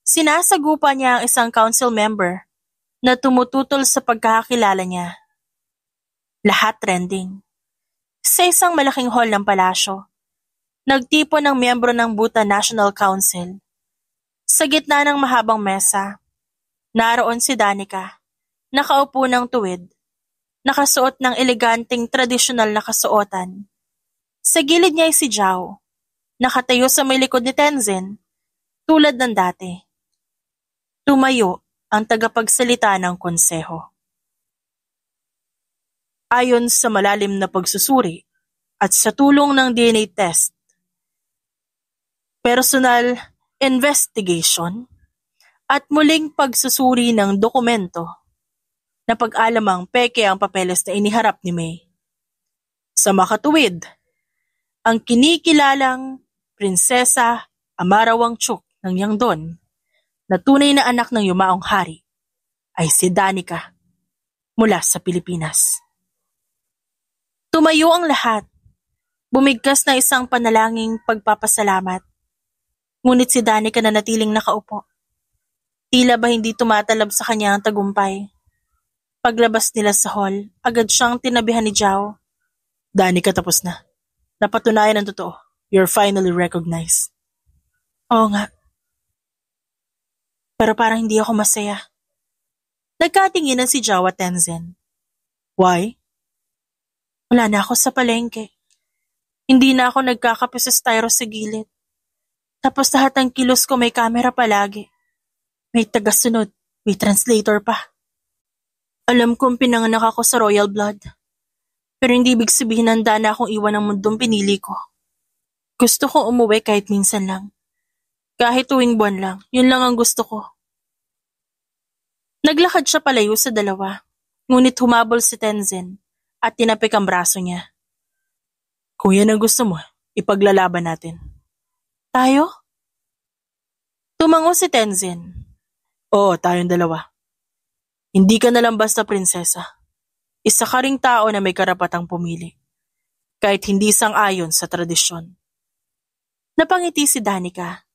sinasagupa niya ang isang council member na tumututol sa pagkakakilala niya. Lahat trending. Sa isang malaking hall ng palasyo, nagtipon ng miyembro ng Bhutan National Council. Sa gitna ng mahabang mesa, naroon si Danica, nakaupo ng tuwid, nakasuot ng eleganteng tradisyonal na kasuotan. Sa gilid niya ay si Zhao, nakatayo sa may likod ni Tenzin, tulad ng dati. Tumayo ang tagapagsalita ng konseho. Ayon sa malalim na pagsusuri at sa tulong ng DNA test, personal investigation at muling pagsusuri ng dokumento na pag-alamang peke ang papeles na iniharap ni May. Sa makatuwid, ang kinikilalang Prinsesa Amara Wangchuk ng Yangdon na tunay na anak ng yumaong hari ay si Danica mula sa Pilipinas. Tumayo ang lahat. Bumigkas na isang panalangin pagpapasalamat. Ngunit si Danica na natiling nakaupo. Tila ba hindi tumatalab sa kanya ang tagumpay. Paglabas nila sa hall, agad siyang tinabihan ni Zhao. Danica, tapos na. Napatunayan ang totoo. You're finally recognized. Oo nga. Pero parang hindi ako masaya. Nagkatinginan si Zhao at Tenzin. Why? Wala na ako sa palengke. Hindi na ako nagkakape sa styro sa gilid. Tapos lahat ng kilos ko may camera palagi. May tagasunod, may translator pa. Alam kong pinanganak ako sa royal blood. Pero hindi ibig sabihin handa na akong iwan ang mundong pinili ko. Gusto ko umuwi kahit minsan lang. Kahit tuwing buwan lang, yun lang ang gusto ko. Naglakad siya palayo sa dalawa, ngunit humabol si Tenzin at tinapik ang braso niya. Kung yan ang gusto mo, ipaglalaban natin. Tayo? Tumango si Tenzin. Oo, tayong dalawa. Hindi ka nalang basta prinsesa. Isa ka ring tao na may karapatang pumili. Kahit hindi sang-ayon sa tradisyon. Napangiti si Danica.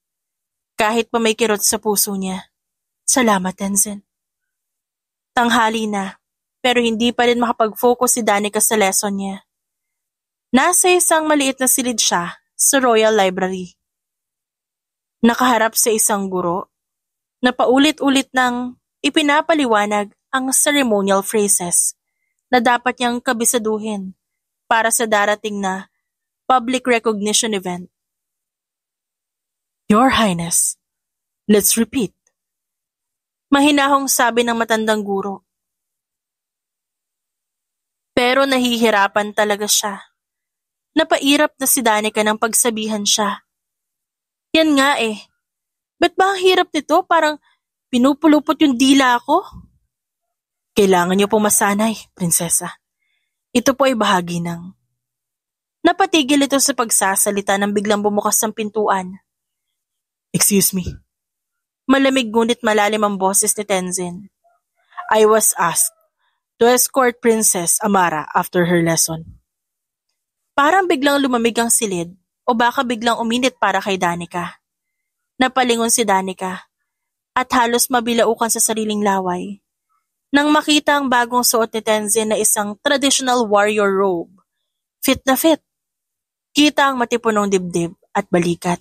Kahit pa may kirot sa puso niya. Salamat, Tenzin. Tanghali na, pero hindi pa rin makapag-focus si Danica sa lesson niya. Nasa isang maliit na silid siya sa Royal Library. Nakaharap sa isang guro na paulit-ulit nang ipinapaliwanag ang ceremonial phrases na dapat niyang kabisaduhin para sa darating na public recognition event. Your Highness, let's repeat. Mahinahong sabi ng matandang guro. Pero nahihirapan talaga siya. Napairap na si Danica ng pagsabihan siya. Yan nga eh. Ba't ba ang hirap nito? Parang pinupulupot yung dila ko? Kailangan niyo pong masanay, prinsesa. Ito po ay bahagi ng... Napatigil ito sa pagsasalita nang biglang bumukas ang pintuan. Excuse me. Malamig ngunit malalim ang boses ni Tenzin. I was asked to escort Princess Amara after her lesson. Parang biglang lumamig ang silid o baka biglang uminit para kay Danica. Napalingon si Danica at halos mabilaukan sa sariling laway nang makita ang bagong suot ni Tenzin na isang traditional warrior robe. Fit na fit. Kita ang matipunong dibdib at balikat.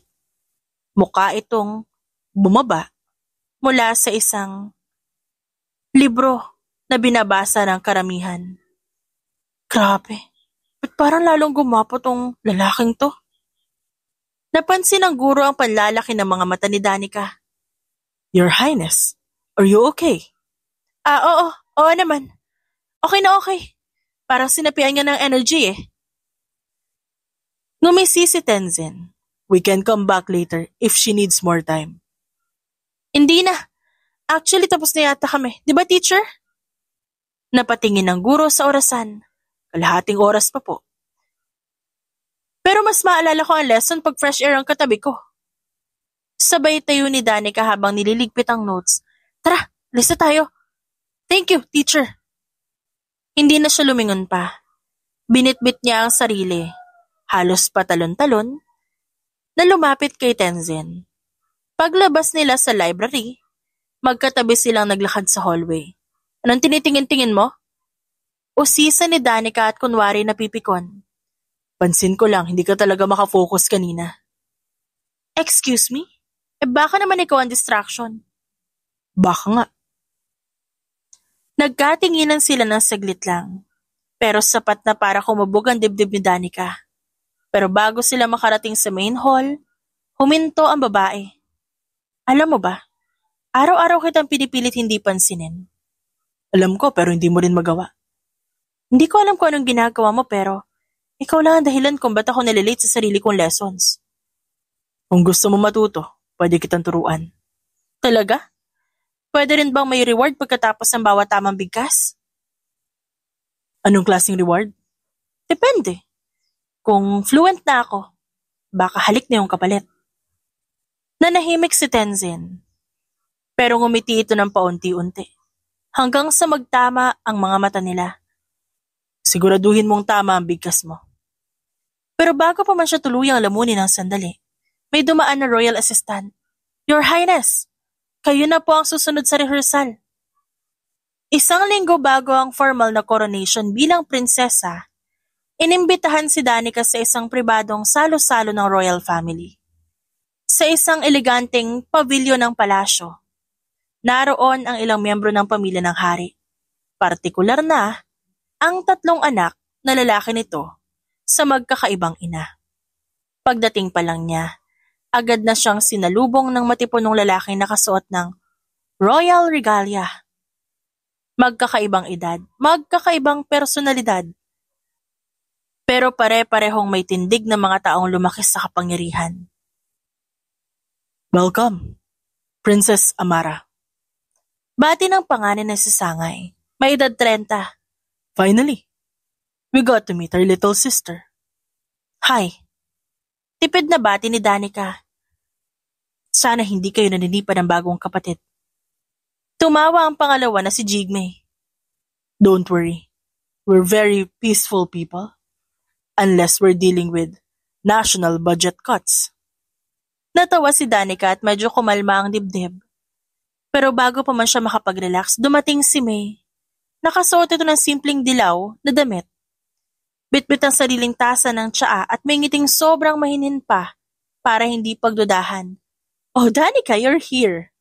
Mukha itong bumaba mula sa isang libro na binabasa ng karamihan. Grabe, ba't parang lalong gumapo tong lalaking to? Napansin ng guro ang panlalaki ng mga mata ni Danica. Your Highness, are you okay? Oo naman. Okay na okay. Parang sinapian niya ng energy eh. Ngumisi si Tenzin. We can come back later if she needs more time. Hindi na. Actually, tapos na yata kami. Di ba, teacher? Napatingin ng guro sa orasan. Kalahating oras pa po. Pero mas maalala ko ang lesson pag fresh air ang katabi ko. Sabay tayo ni Danica habang nililigpit ang notes. Tara, lista tayo. Thank you, teacher. Hindi na siya lumingon pa. Binitbit niya ang sarili. Halos patalon-talon na lumapit kay Tenzin. Paglabas nila sa library, magkatabi silang naglakad sa hallway. Anong tinitingin-tingin mo? Usisa ni Danica at kunwari napipikon. Pansin ko lang, hindi ka talaga makafocus kanina. Excuse me? Baka naman ikaw ang distraction. Baka nga. Nagkatinginan sila ng saglit lang. Pero sapat na para kumubog ang dibdib ni Danica. Pero bago sila makarating sa main hall, huminto ang babae. Alam mo ba, araw-araw kitang pinipilit hindi pansinin. Alam ko pero hindi mo rin magawa. Hindi ko alam kung anong ginagawa mo pero ikaw lang ang dahilan kung ba't ako nalilate sa sarili kong lessons. Kung gusto mo matuto, pwede kitang turuan. Talaga? Pwede rin bang may reward pagkatapos ng bawat tamang bigkas? Anong klaseng reward? Depende. Kung fluent na ako, baka halik na yung kapalit. Nanahimik si Tenzin. Pero ngumiti ito ng paunti-unti. Hanggang sa magtama ang mga mata nila. Siguraduhin mong tama ang bigkas mo. Pero bago pa man siya tuluyang lamunin ng sandali, may dumaan na royal assistant. Your Highness, kayo na po ang susunod sa rehearsal. Isang linggo bago ang formal na coronation bilang prinsesa, inimbitahan si Danica sa isang pribadong salo-salo ng royal family. Sa isang eleganteng pavilyon ng palasyo, naroon ang ilang miyembro ng pamilya ng hari. Partikular na ang 3 anak na lalaki nito sa magkakaibang ina. Pagdating pa lang niya, agad na siyang sinalubong ng matipunong lalaking nakasuot ng Royal Regalia. Magkakaibang edad, magkakaibang personalidad. Pero pare-parehong may tindig na mga taong lumaki sa kapangyarihan. Welcome, Princess Amara. Bati ng pangalan na si Sangay. May edad 30. Finally, we got to meet our little sister. Hi. Tipid na bati ni Danica. Sana hindi kayo naninipa ng bagong kapatid. Tumawa ang pangalawa na si Jigme. Don't worry, we're very peaceful people. Unless we're dealing with national budget cuts. Natawa si Danica at medyo kumalma ang dibdib. Pero bago pa man siya makapag-relax, dumating si May. Nakasuot ito ng simpleng dilaw na damit. Bitbit ang sariling tasa ng tsaa at may ngiting sobrang mahinin pa para hindi pagdudahan. Oh, Danica, you're here.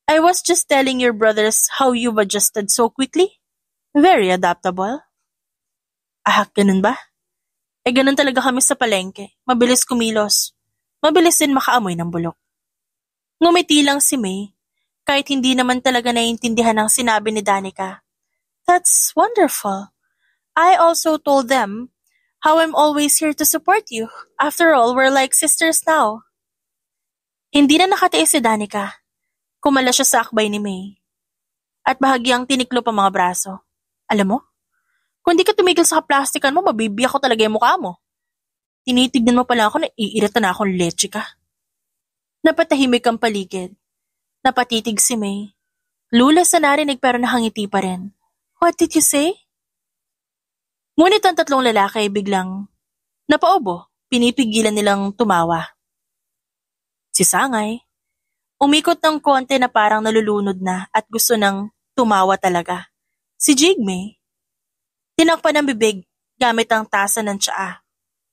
I was just telling your brothers how you've adjusted so quickly. Very adaptable. Ah, ganun ba? Ganun talaga kami sa palengke. Mabilis kumilos. Mabilis din makaamoy ng bulok. Ngumiti lang si May, kahit hindi naman talaga naiintindihan ang sinabi ni Danica. That's wonderful. I also told them how I'm always here to support you. After all, we're like sisters now. Hindi na nakatiis si Danica. Kumala siya sa akbay ni May. At bahagyang tiniklop ang mga braso. Alam mo? Kung di ka tumigil sa kaplastikan mo, mabibiyak ko talaga yung mukha mo. Tinitignan mo pala ako na iirita na akong leche ka. Napatahimik ang paligid. Napatitig si May. Lulas sa narinig pero nakangiti pa rin. What did you say? Ngunit ang tatlong lalaki ay biglang napaubo, pinipigilan nilang tumawa. Si Sangay, umikot ng konti na parang nalulunod na at gusto nang tumawa talaga. Si Jigme, tinakpan ng bibig gamit ang tasa ng tsaa.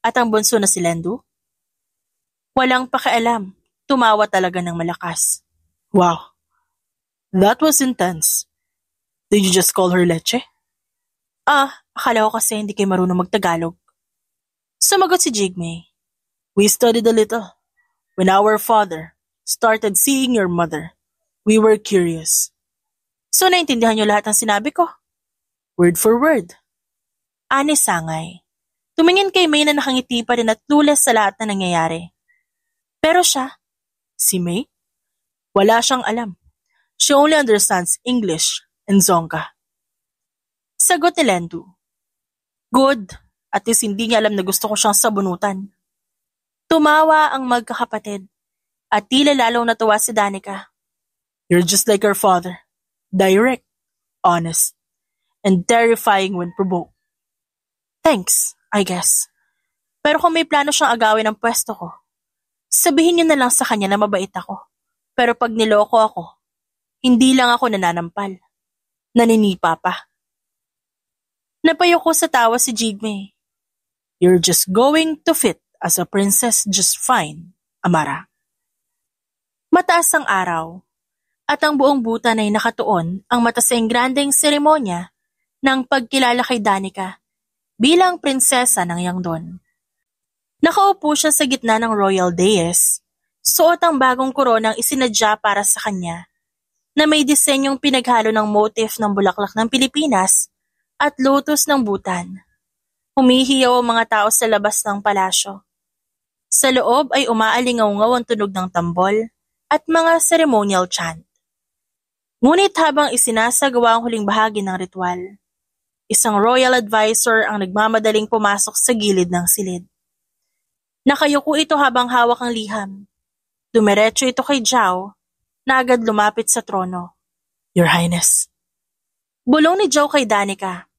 At ang bunso na si Lendu? Walang pakialam, tumawa talaga ng malakas. Wow, that was intense. Did you just call her leche? Akala ko kasi hindi kayo marunong magtagalog. Sumagot si Jigme. We studied a little. When our father started seeing your mother, we were curious. So naintindihan niyo lahat ng sinabi ko? Word for word. Ani Sangay. Tumingin kay May na nakangiti pa rin at lules sa lahat na nangyayari. Pero siya, si May, wala siyang alam. She only understands English and Zonga. Sagot ni Lendu. Good, at least hindi niya alam na gusto ko siyang sabunutan. Tumawa ang magkakapatid at tila lalong natuwa si Danica. You're just like our father, direct, honest, and terrifying when provoked. Thanks, I guess. Pero kung may plano siyang agawin ang pwesto ko, sabihin niyo na lang sa kanya na mabait ako. Pero pag niloko ako, hindi lang ako nananampal. Naninipa pa. Napayoko sa tawa si Jigme. You're just going to fit as a princess just fine, Amara. Mataas ang araw, at ang buong butan ay nakatuon ang mataseng grandeng seremonya ng pagkilala kay Danica bilang prinsesa ng Yangdon. Nakaupo siya sa gitna ng royal dais, suot ang bagong koronang isinadya para sa kanya, na may disenyong pinaghalo ng motif ng bulaklak ng Pilipinas at lotus ng Bhutan. Humihiyaw ang mga tao sa labas ng palasyo. Sa loob ay umaalingaw-ngaw ang tunog ng tambol at mga ceremonial chant. Ngunit habang isinasagawa ang huling bahagi ng ritual, isang royal advisor ang nagmamadaling pumasok sa gilid ng silid. Nakayuko ito habang hawak ang liham. Dumiretso ito kay Zhao na agad lumapit sa trono. Your Highness. Bulong ni Zhao kay Danica.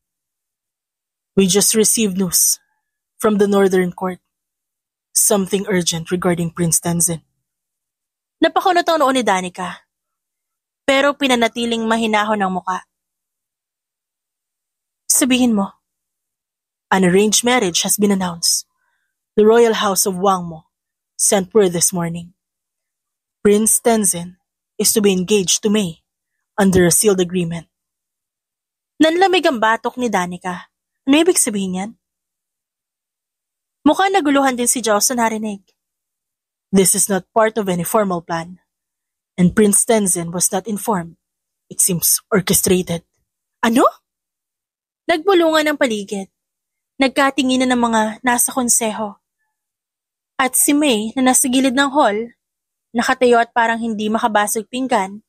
We just received news from the Northern Court. Something urgent regarding Prince Tenzin. Napakunot ang noon ni Danica, pero pinanatiling mahinahon ang muka. Sabihin mo, an arranged marriage has been announced. The Royal House of Wangmo sent word this morning. Prince Tenzin is to be engaged to May under a sealed agreement. Nanlamig ang batok ni Danica. Ano ibig sabihin yan? Mukhang naguluhan din si Zhao sa narinig. This is not part of any formal plan. And Prince Tenzin was not informed. It seems orchestrated. Ano? Nagbulungan ng paligid. Nagkatinginan ng mga nasa konseho. At si May na nasa gilid ng hall, nakatayo at parang hindi makabasag pinggan,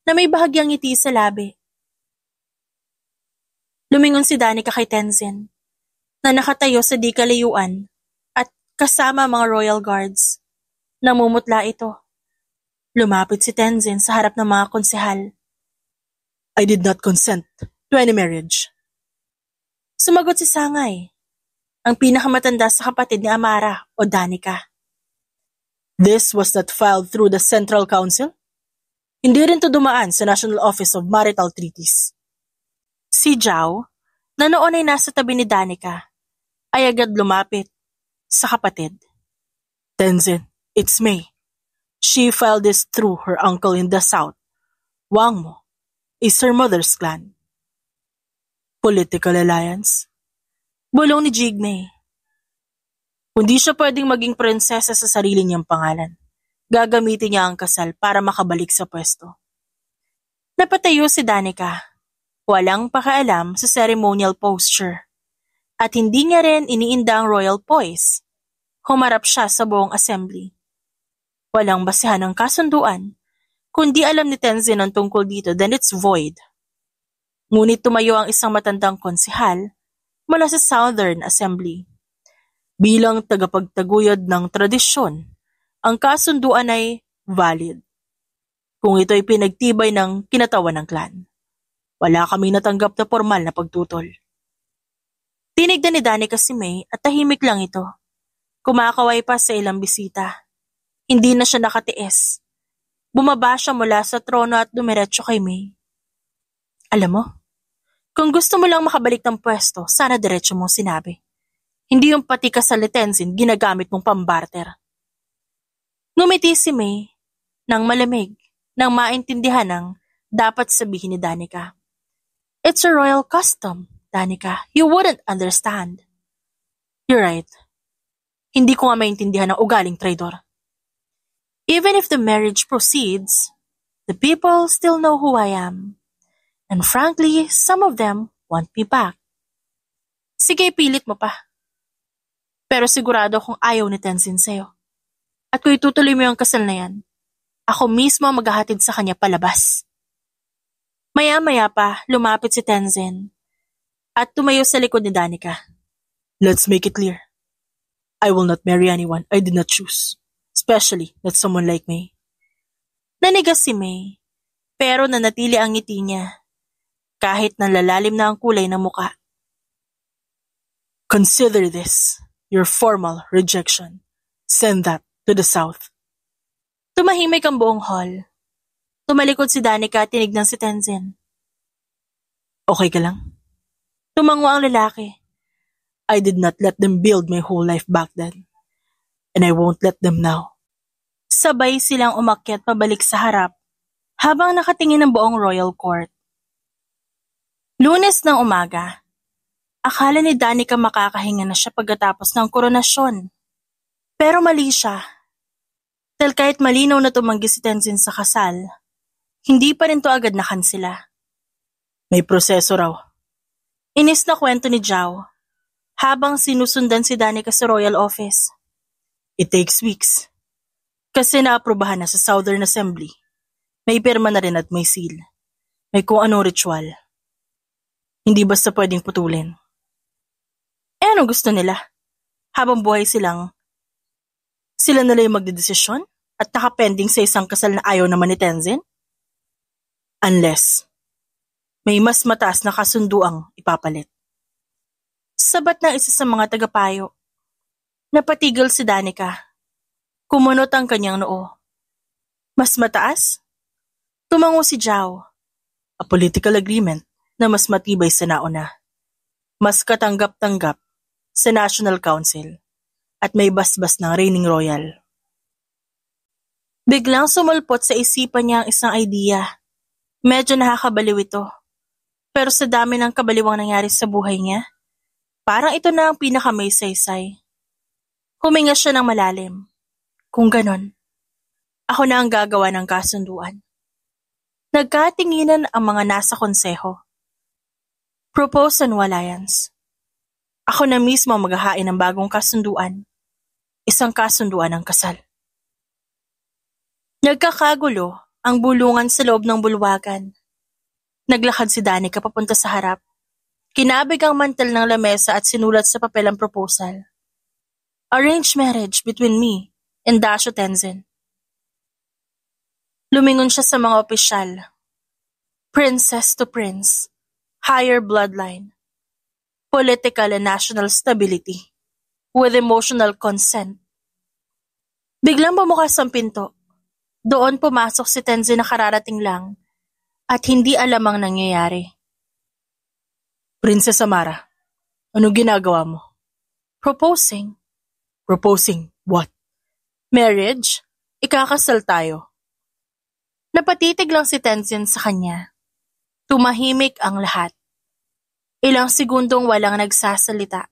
na may bahagyang ngiti sa labi. Lumingon si Danica kay Tenzin, na nakatayo sa di kalayuan at kasama mga royal guards. Namumutla ito. Lumapit si Tenzin sa harap ng mga konsehal. I did not consent to any marriage. Sumagot si Sangay, ang pinakamatanda sa kapatid ni Amara o Danica. This was not filed through the Central Council? Hindi rin to dumaan sa National Office of Marital Treaties. Si Zhao, na noon ay nasa tabi ni Danica, ay agad lumapit sa kapatid. Tenzin, it's May. She filed this through her uncle in the south. Wang Mo is her mother's clan. Political alliance? Bulong ni Jigme. Hindi siya pwedeng maging prinsesa sa sarili niyang pangalan. Gagamitin niya ang kasal para makabalik sa pwesto. Napatayo si Danica. Walang pakialam sa ceremonial posture. At hindi niya rin iniinda ang royal poise. Humarap siya sa buong assembly. Walang basehan ng kasunduan. Kundi alam ni Tenzin ang tungkol dito, then it's void. Ngunit tumayo ang isang matandang konsehal mula sa Southern Assembly. Bilang tagapagtaguyod ng tradisyon, ang kasunduan ay valid. Kung ito ay pinagtibay ng kinatawan ng clan, wala kami natanggap na formal na pagtutol. Tinignan ni Danica si May at tahimik lang ito. Kumakaway pa sa ilang bisita. Hindi na siya nakatiis. Bumaba siya mula sa trono at dumiretso kay May. Alam mo, kung gusto mo lang makabalik ng pwesto, sana diretso mong sinabi. Hindi yung pati ka sa Tenzin ginagamit mong pambarter. Ngumiti si May nang malamig, nang maintindihan ng dapat sabihin ni Danica. It's a royal custom, Danica. You wouldn't understand. You're right. Hindi ko nga maintindihan ang ugaling traidor. Even if the marriage proceeds, the people still know who I am. And frankly, some of them want me back. Sige, pilit mo pa. Pero sigurado kung ayaw ni Tenzin sa'yo. At kung itutuloy mo yung kasal na yan, ako mismo maghahatid sa kanya palabas. Maya-maya pa, lumapit si Tenzin at tumayo sa likod ni Danica. Let's make it clear. I will not marry anyone I did not choose, especially not someone like May. Nanigas si May, pero nanatili ang ngiti niya, kahit nalalalim na ang kulay ng muka. Consider this your formal rejection. Send that to the south. Tumahimik ang buong hall. Tumalikod si Danica at tinignan si Tenzin. Okay ka lang? Tumango ang lalaki. I did not let them build my whole life back then. And I won't let them now. Sabay silang umakyat pabalik sa harap habang nakatingin ang buong royal court. Lunes ng umaga. Akala ni Danica makakahinga na siya pagkatapos ng koronasyon. Pero mali siya. Dahil kahit malinaw na tumanggi si Tenzin sa kasal, hindi pa rin to agad nakansela. May proseso raw. Inis na kwento ni Zhao habang sinusundan si Danica sa royal office. It takes weeks. Kasi naaprubahan na sa Southern Assembly. May pirma na rin at may seal. May kung anong ritual. Hindi basta pwedeng putulin. Anong gusto nila? Habang buhay sila nila yung magdedesisyon at nakapending sa isang kasal na ayaw naman ni Tenzin? Unless may mas mataas na kasunduang ipapalit. Sabat ng isa sa mga tagapayo. Napatigil si Danica. Kumunot ang kanyang noo. Mas mataas? Tumango si Zhao. A political agreement na mas matibay sa nauna. Mas katanggap-tanggap sa National Council at may basbas ng reigning royal. Biglang sumulpot sa isipan niya ang isang idea. Medyo nakakabaliw ito. Pero sa dami ng kabaliwang nangyari sa buhay niya, parang ito na ang pinakamasaysay. Huminga siya ng malalim. Kung ganon, ako na ang gagawa ng kasunduan. Nagkatinginan ang mga nasa konseho. Propose a new alliance. Ako na mismo ang maghahain ng bagong kasunduan. Isang kasunduan ng kasal. Nagkakagulo ang bulungan sa loob ng bulwagan. Naglakad si Danica papunta sa harap. Kinabig ang mantel ng lamesa at sinulat sa papel ang proposal. Arranged marriage between me and Dasho Tenzin. Lumingon siya sa mga opisyal. Princess to prince. Higher bloodline. Political and national stability. With emotional consent. Biglang bumukas ang pinto. Doon pumasok si Tenzin na kararating lang at hindi alam ang nangyayari. Princess Amara, anong ginagawa mo? Proposing. Proposing what? Marriage? Ikakasal tayo. Napatitig lang si Tenzin sa kanya. Tumahimik ang lahat. Ilang segundong walang nagsasalita.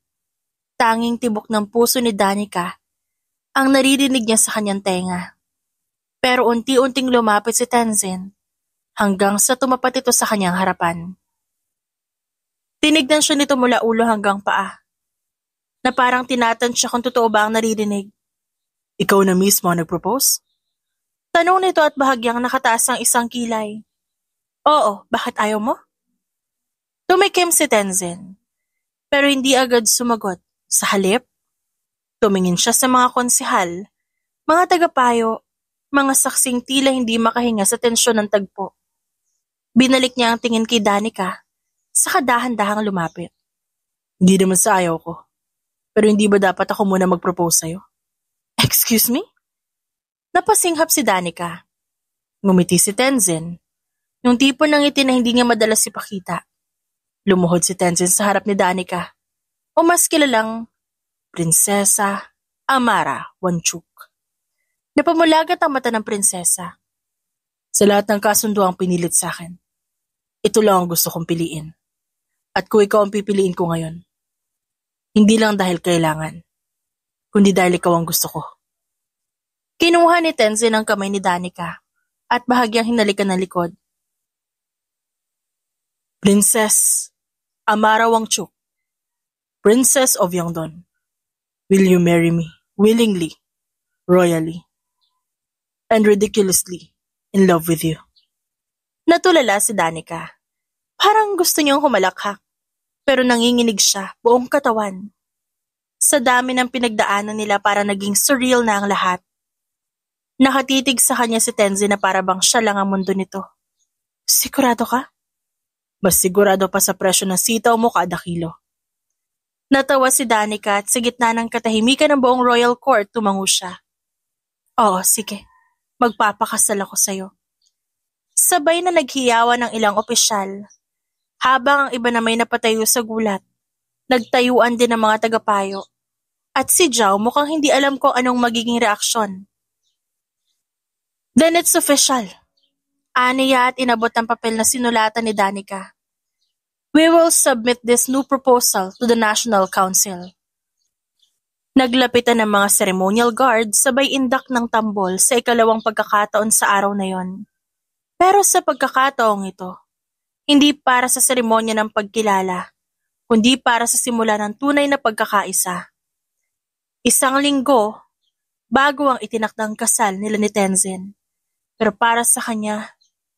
Tanging tibok ng puso ni Danica ang naririnig niya sa kanyang tenga. Pero unti-unting lumapit si Tenzin hanggang sa tumapat ito sa kanyang harapan. Tinignan siya nito mula ulo hanggang paa, na parang tinatansya kung totoo ba ang naririnig. Ikaw na mismo ang nag-propose? Tanong nito at bahagyang nakataas ang isang kilay. Oo, bakit ayaw mo? Tumikim si Tenzin, pero hindi agad sumagot. Sa halip, tumingin siya sa mga konsehal, mga tagapayo, mga saksing tila hindi makahinga sa tensyon ng tagpo. Binalik niya ang tingin kay Danica, saka dahan-dahang lumapit. Hindi naman sa ayaw ko. Pero hindi ba dapat ako muna mag-propose sa'yo? Excuse me? Napasinghap si Danica. Ngumiti si Tenzin, yung tipo ng ngiti na hindi niya madalas ipakita. Lumuhod si Tenzin sa harap ni Danica, o mas kilalang Prinsesa Amara Wanchuk. Napamulagat ang mata ng prinsesa. Sa lahat ng kasunduang pinilit sa akin, ito lang ang gusto kong piliin. At kung ikaw ang pipiliin ko ngayon, hindi lang dahil kailangan, kundi dahil ikaw ang gusto ko. Kinuha ni Tenzin ang kamay ni Danica at bahagyang hinalikan ng likod. Princess Amara Wanchuk, Princess of Yangdon, will you marry me willingly, royally, and ridiculously in love with you? Natulala si Danica. Parang gusto niyang humalakhak, pero nanginginig siya buong katawan. Sa dami ng pinagdaanan nila para naging surreal na ang lahat. Nakatitig sa kanya si Tenzin na para bang siya lang ang mundo nito. Sigurado ka? Mas sigurado pa sa presyo ng sitaw mo kada kilo. Natawa si Danica at sa gitna ng katahimikan ng buong royal court tumango siya. Oo, sige. Magpapakasal ako sa'yo. Sabay na naghiyawan ng ilang opisyal. Habang ang iba na may napatayo sa gulat, nagtayuan din ng mga tagapayo. At si Zhao mukhang hindi alam kung anong magiging reaksyon. Then it's official. Aniya at inabot ang papel na sinulatan ni Danica. We will submit this new proposal to the National Council. Naglapitan ng mga ceremonial guard sabay indak ng tambol sa ikalawang pagkakataon sa araw na yon. Pero sa pagkakataong ito, hindi para sa seremonya ng pagkilala, kundi para sa simula ng tunay na pagkakaisa. Isang linggo bago ang itinakdang kasal nila ni Tenzin. Pero para sa kanya,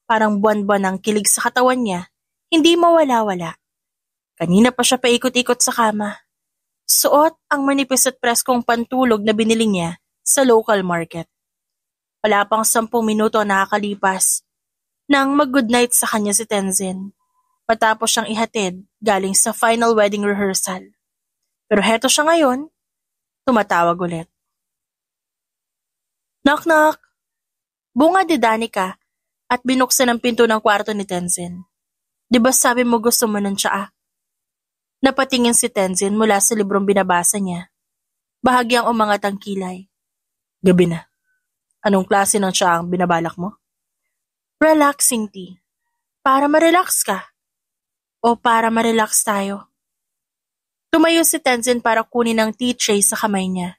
parang buwan-buwan ang kilig sa katawan niya, hindi mawala-wala. Kanina pa siya paikot-ikot sa kama. Suot ang manipis at preskong pantulog na binili niya sa local market. Wala pang 10 minuto nakakalipas nang mag-goodnight sa kanya si Tenzin. Matapos siyang ihatid galing sa final wedding rehearsal. Pero heto siya ngayon, tumatawag ulit. Knock-knock! Bunga ni Danica at binuksan ang pinto ng kwarto ni Tenzin. Di ba sabi mo gusto mo ng tsaa? Napatingin si Tenzin mula sa librong binabasa niya. Bahagyang umangat ang kilay. Gabi na. Anong klase ng tsaa ang binabalak mo? Relaxing tea. Para ma-relax ka. O para ma-relax tayo. Tumayo si Tenzin para kunin ang tea tray sa kamay niya.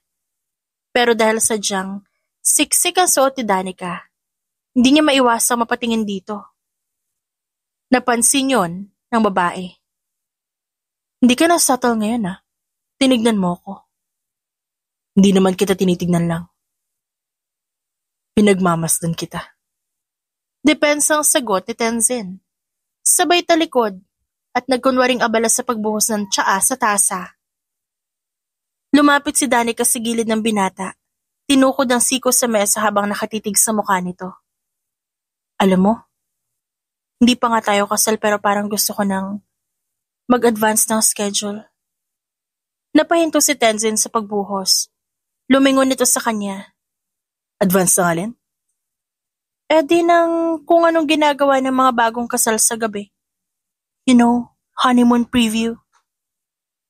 Pero dahil sadyang siksik ang suot ni Danica, hindi niya maiwasang mapatingin dito. Napansin yon ng babae. Hindi ka na subtle ngayon Tinignan mo ko. Hindi naman kita tinitignan lang. Pinagmamasdan kita. Depensang sagot ni Tenzin. Sabay talikod at nagkunwaring abala sa pagbuhos ng tsaa sa tasa. Lumapit si Danica sa gilid ng binata. Tinukod ang siko sa mesa habang nakatitig sa mukha nito. Alam mo, hindi pa nga tayo kasal pero parang gusto ko nang mag-advance ng schedule. Napahinto si Tenzin sa pagbuhos. Lumingon nito sa kanya. Advance na alin? Di nang kung anong ginagawa ng mga bagong kasal sa gabi. You know, honeymoon preview.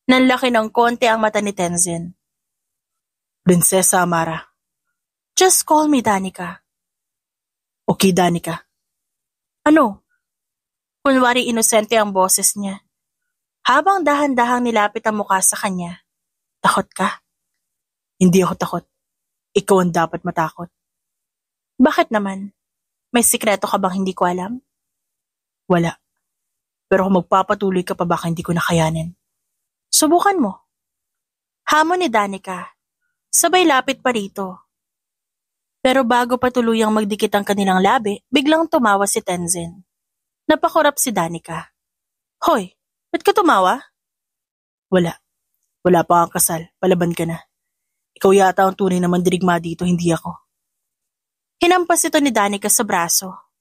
Nanlaki ng konti ang mata ni Tenzin. Prinsesa Amara. Just call me Danica. Okay, Danica. Ano? Kunwari inosente ang boses niya. Habang dahan-dahang nilapit ang mukha sa kanya. Takot ka? Hindi ako takot. Ikaw ang dapat matakot. Bakit naman? May sikreto ka bang hindi ko alam? Wala. Pero kung magpapatuloy ka pa baka hindi ko nakayanin. Subukan mo. Hamon ni Danica. Sabay lapit pa rito. Pero bago pa tuluyang magdikit ang kanilang labi, biglang tumawa si Tenzin. Napakurap si Danica. Hoy, ba't ka tumawa? Wala. Wala pa ang kasal. Palaban ka na. Ikaw yata ang tunay na mandirigma dito, hindi ako. Hinampas ito ni Danica sa braso.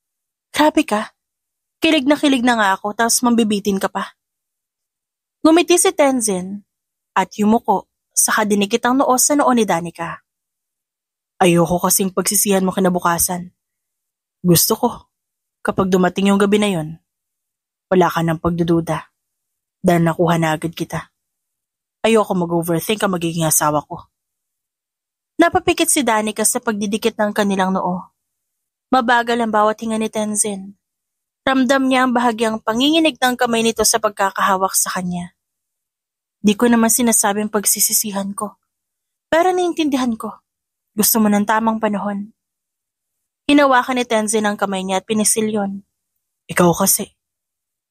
Grabe ka. Kilig na nga ako tapos mambibitin ka pa. Ngumiti si Tenzin at yumuko saka dinikit ang noo sa noo ni Danica. Ayoko kasing pagsisihan mo kinabukasan. Gusto ko, kapag dumating yung gabi na yon, wala ka ng pagdududa dahil nakuha na agad kita. Ayoko mag-overthink ang magiging asawa ko. Napapikit si Danica sa pagdidikit ng kanilang noo. Mabagal ang bawat hinga ni Tenzin. Ramdam niya ang bahagyang panginginig ng kamay nito sa pagkakahawak sa kanya. Di ko naman sinasabing pagsisisihan ko. Pero naiintindihan ko. Gusto mo ng tamang panahon. Hinawakan ni Tenzin ang kamay niya at pinisil yon. Ikaw kasi,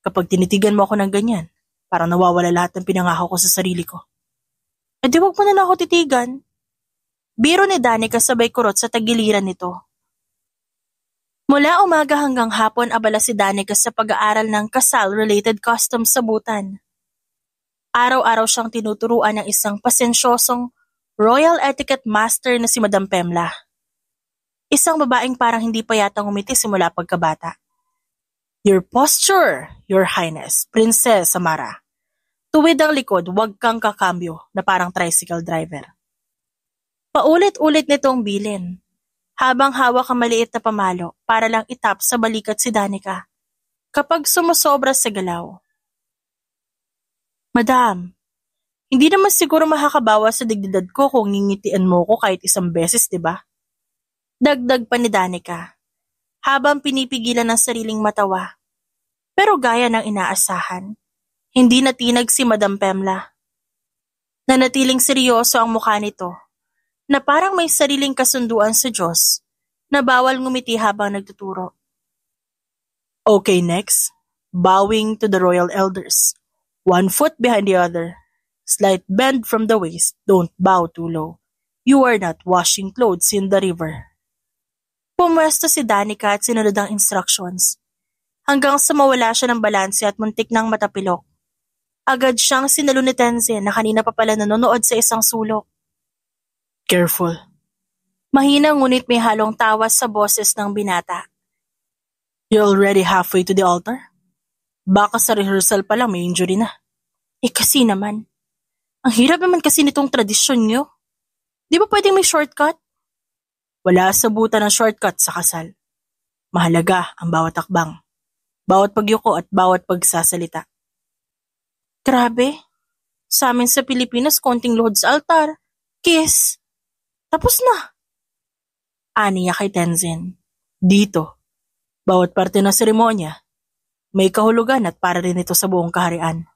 kapag tinitigan mo ako ng ganyan, parang nawawala lahat ng pinangako ko sa sarili ko. Di wag mo na lang ako titigan. Biro ni Danica sabay kurot sa tagiliran nito. Mula umaga hanggang hapon abala si Danica sa pag-aaral ng kasal-related customs sa Bhutan. Araw-araw siyang tinuturuan ng isang pasensyosong royal etiquette master na si Madam Pemla. Isang babaeng parang hindi pa yata ngumiti simula pagkabata. Your posture, Your Highness, Princess Amara. Tuwid ang likod, huwag kang kakambyo na parang tricycle driver. Paulit-ulit nitong bilin, habang hawak ang maliit na pamalo para lang itap sa balikat si Danica kapag sumusobra sa galaw. Madam, hindi naman siguro makakabawas sa dignidad ko kung ngingitian mo ko kahit isang beses, diba? Dagdag pa ni Danica, habang pinipigilan ng sariling matawa. Pero gaya ng inaasahan, hindi natinag si Madam Pemla. Nanatiling seryoso ang mukha nito, na parang may sariling kasunduan sa Diyos na bawal ngumiti habang nagtuturo. Okay, next. Bowing to the royal elders. 1 foot behind the other. Slight bend from the waist. Don't bow too low. You are not washing clothes in the river. Pumwesto si Danica at sinunod ang instructions. Hanggang sa mawala siya ng balanse at muntik ng matapilok. Agad siyang sinalo ni Tenzin na kanina pa pala nanonood sa isang sulok. Careful. Mahina ngunit may halong tawas sa boses ng binata. You're already halfway to the altar? Baka sa rehearsal pa lang may injury na. Kasi naman. Ang hirap naman kasi nitong tradisyon nyo. Di ba pwedeng may shortcut? Wala sa Bhutan ng shortcut sa kasal. Mahalaga ang bawat akbang. Bawat pagyuko at bawat pagsasalita. Grabe. Sa amin sa Pilipinas, konting load sa altar. Kiss. Tapos na. Aniya kay Tenzin. Dito, bawat parte ng seremonya, may kahulugan at para rin ito sa buong kaharian.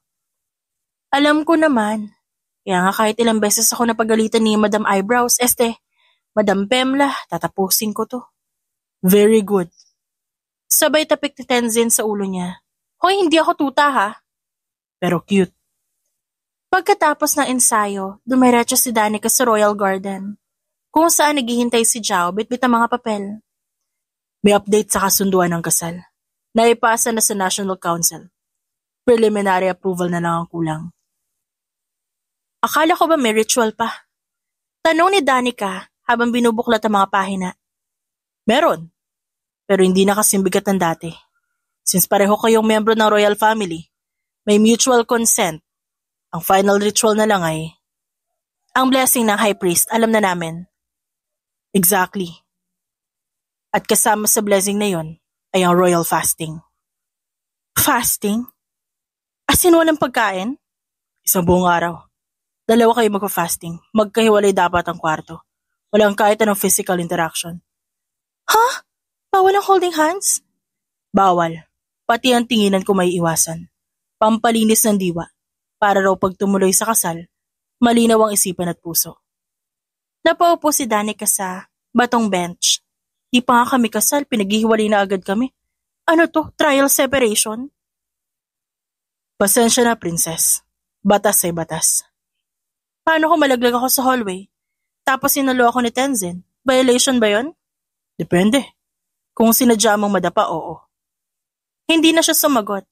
Alam ko naman. Kaya nga kahit ilang beses ako napagalitan ni Madam Eyebrows, Madam Pemla, tatapusin ko to. Very good. Sabay tapik ni Tenzin sa ulo niya. Hoy, hindi ako tuta ha. Pero cute. Pagkatapos ng ensayo, dumiretso si Danica sa Royal Garden, kung saan naghihintay si Zhao bitbit ang mga papel. May update sa kasunduan ng kasal. Naipasa na sa National Council. Preliminary approval na lang ang kulang. Akala ko ba may ritual pa? Tanong ni Danica habang binubuklat ang mga pahina. Meron. Pero hindi na kasing bigat ng dati. Since pareho kayong membro ng royal family, may mutual consent. Ang final ritual na lang ay... Ang blessing ng High Priest, alam na namin. Exactly. At kasama sa blessing na yon ay ang royal fasting. Fasting? As in walang pagkain? Isang buong araw. 2 kayo magpa-fasting. Magkahiwalay dapat ang kwarto. Walang kahit anong physical interaction. Ha? Bawal ang holding hands? Bawal. Pati ang tinginan ko may iwasan. Pampalinis ng diwa. Para raw pag tumuloy sa kasal, malinaw ang isipan at puso. Napaupo si Danica sa batong bench. Di pa nga kami kasal, pinaghihiwalay na agad kami. Ano to? Trial separation? Pasensya na, princess. Batas ay batas. Paano kung malaglag ako sa hallway? Tapos sinulo ako ni Tenzin? Violation ba yon? Depende. Kung sinadya mong madapa, oo. Hindi na siya sumagot.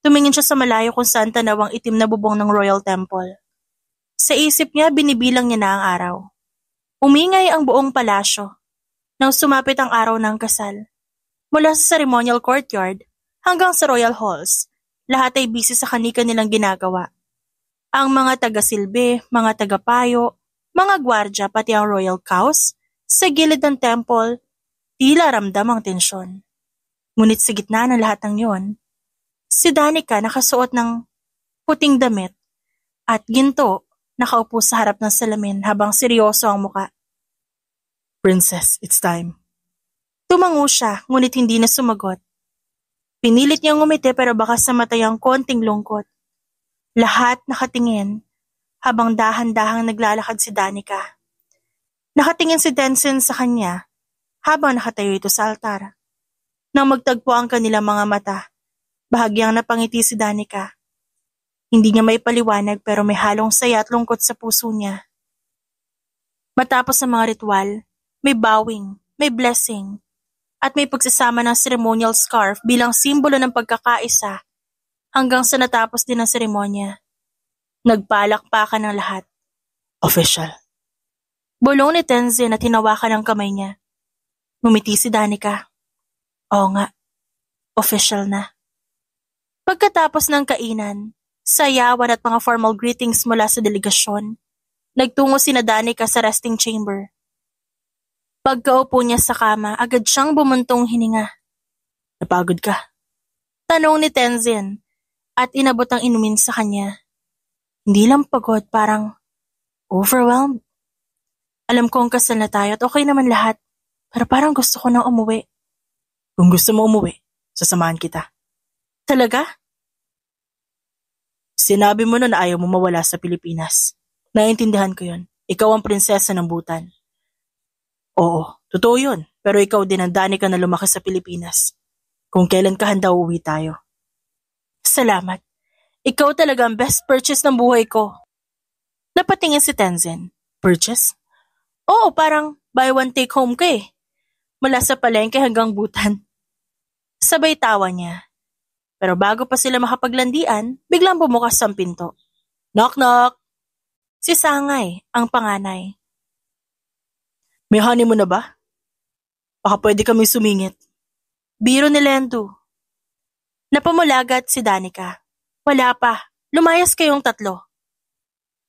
Tumingin siya sa malayo kung saan tanaw ang itim na bubong ng Royal Temple. Sa isip niya, binibilang niya na ang araw. Umingay ang buong palasyo nang sumapit ang araw ng kasal. Mula sa ceremonial courtyard hanggang sa royal halls, lahat ay busy sa kanika nilang ginagawa. Ang mga taga-silbi, mga tagapayo, mga gwardya pati ang royal cows, sa gilid ng temple, tila ramdam ang tensyon. Ngunit sa gitna ng lahat ng yon, si Danica nakasuot ng puting damit at ginto nakaupo sa harap ng salamin habang seryoso ang muka. Princess, it's time. Tumango siya ngunit hindi na sumagot. Pinilit niyang ngumiti pero baka sa mata ang konting lungkot. Lahat nakatingin habang dahan-dahang naglalakad si Danica. Nakatingin si Tenzin sa kanya habang nakatayo ito sa altar. Nang magtagpo ang kanilang mga mata, bahagyang napangiti si Danica. Hindi niya may paliwanag pero may halong saya at lungkot sa puso niya. Matapos ang mga ritual, may bowing, may blessing, at may pagsasama ng ceremonial scarf bilang simbolo ng pagkakaisa hanggang sa natapos din ang seremonya. Nagpalakpakan ng lahat. Official. Bulong ni Tenzin at hinawakan ang kamay niya. Ngumiti si Danica. Oo nga, official na. Pagkatapos ng kainan, sayawan at mga formal greetings mula sa delegasyon, nagtungo sina Danica sa resting chamber. Pagkaupo niya sa kama, agad siyang bumuntong hininga. Napagod ka? Tanong ni Tenzin at inabot ang inumin sa kanya. Hindi lang pagod, parang overwhelmed. Alam ko ang kasal na tayo at okay naman lahat, pero parang gusto ko nang umuwi. Kung gusto mo umuwi, sasamahan kita. Talaga? Sinabi mo na ayaw mo mawala sa Pilipinas. Naiintindihan ko yun. Ikaw ang prinsesa ng Bhutan. Oo, totoo yun. Pero ikaw din ang Danica na lumaki sa Pilipinas. Kung kailan ka handa uuwi tayo. Salamat. Ikaw talaga ang best purchase ng buhay ko. Napatingin si Tenzin. Purchase? Oo, parang buy one take home ka eh. Mula sa palengke hanggang Bhutan. Sabay tawa niya. Pero bago pa sila makapaglandian, biglang bumukas ang pinto. Knock knock! Si Sangay, ang panganay. May honeymoon na ba? Baka pwede kami sumingit. Biro ni Lendu. Napamulagat si Danica. Wala pa. Lumayas kayong tatlo.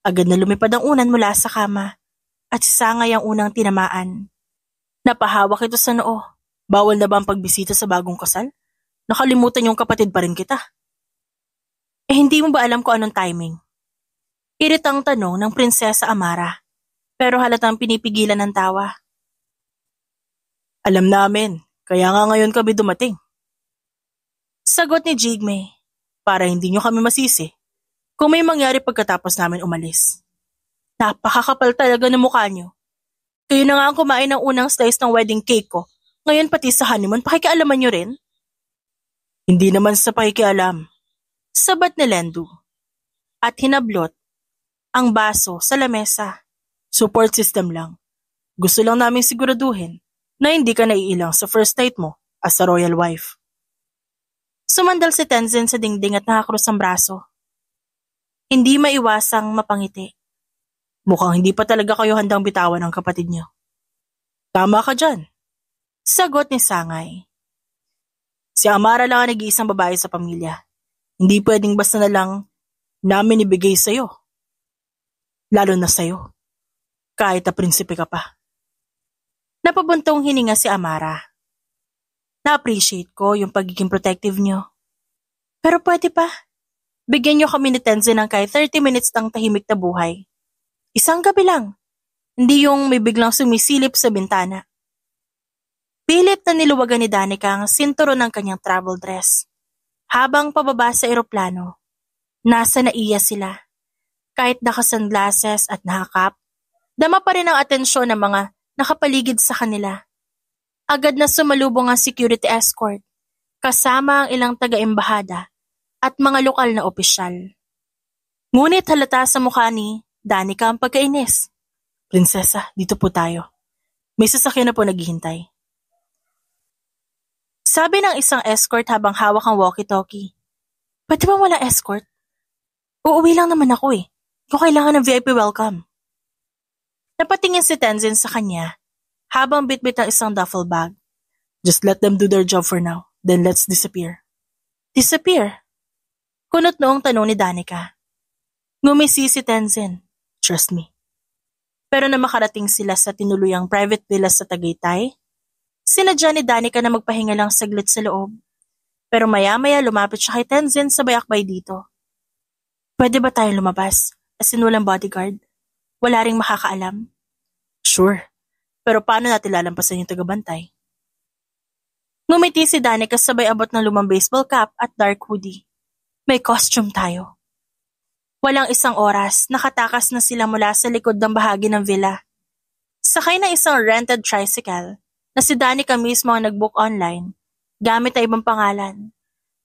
Agad na lumipad ang unan mula sa kama at si Sangay ang unang tinamaan. Napahawak ito sa noo. Bawal na ba ang pagbisita sa bagong kasal? Nakalimutan yung kapatid pa rin kita. Hindi mo ba alam kung anong timing? Iritang tanong ng Prinsesa Amara, pero halatang pinipigilan ng tawa. Alam namin, kaya nga ngayon kami dumating. Sagot ni Jigme. Para hindi nyo kami masisi kung may mangyari pagkatapos namin umalis. Napakakapal talaga ng mukha nyo. Kayo na nga ang kumain ng unang slice ng wedding cake ko. Ngayon pati sa honeymoon, pakikialaman niyo rin? Hindi naman sa pakikialam. Sabat ni Lendu. At hinablot ang baso sa lamesa. Support system lang. Gusto lang namin siguraduhin na hindi ka naiilang sa first date mo as a royal wife. Sumandal si Tenzin sa dingding at nakakrus ang braso. Hindi maiwasang mapangiti. Mukhang hindi pa talaga kayo handang bitawan ng kapatid niyo. Tama ka dyan. Sagot ni Sangay. Si Amara lang ang nag-iisang babae sa pamilya. Hindi pwedeng basta na lang namin ibigay sa'yo. Lalo na sa'yo. Kahit na prinsipe ka pa. Napabuntong hininga si Amara. Na-appreciate ko yung pagiging protective niyo. Pero pwede pa. Bigyan niyo kami ni Tenzin ng kahit 30 minutes ng tahimik na buhay. Isang gabi lang. Hindi yung may biglang sumisilip sa bintana. Pilit na niluwagan ni Danica ang sinturon ng kanyang travel dress. Habang pababa sa eroplano, nasa naiya sila. Kahit naka-sunglasses at nakakap, dama pa rin ang atensyon ng mga nakapaligid sa kanila. Agad na sumalubong ang security escort, kasama ang ilang taga-embahada at mga lokal na opisyal. Ngunit halata sa mukha ni Danica ang pagkainis. Prinsesa, dito po tayo. May sasakyan na po naghihintay. Sabi ng isang escort habang hawak ang walkie-talkie. Pwede ba walang escort? Uuwi lang naman ako eh. Kung kailangan ng VIP welcome. Napatingin si Tenzin sa kanya habang bitbit ang isang duffel bag. Just let them do their job for now. Then let's disappear. Disappear? Kunot noong tanong ni Danica. Ngumisi si Tenzin. Trust me. Pero na makarating sila sa tinuluyang private villa sa Tagaytay, sinadya ni Danica na magpahinga lang saglit sa loob. Pero maya-maya lumapit siya kay Tenzin sabay akbay dito. Pwede ba tayong lumabas? As in walang bodyguard? Wala ring makakaalam? Sure. Pero paano natin lalampasan yung tagabantay? Ngumiti si Danica sabay abot ng lumang baseball cap at dark hoodie. May costume tayo. Walang isang oras, nakatakas na sila mula sa likod ng bahagi ng villa. Sakay na isang rented tricycle na si Danica mismo ang nag-book online, gamit na ibang pangalan.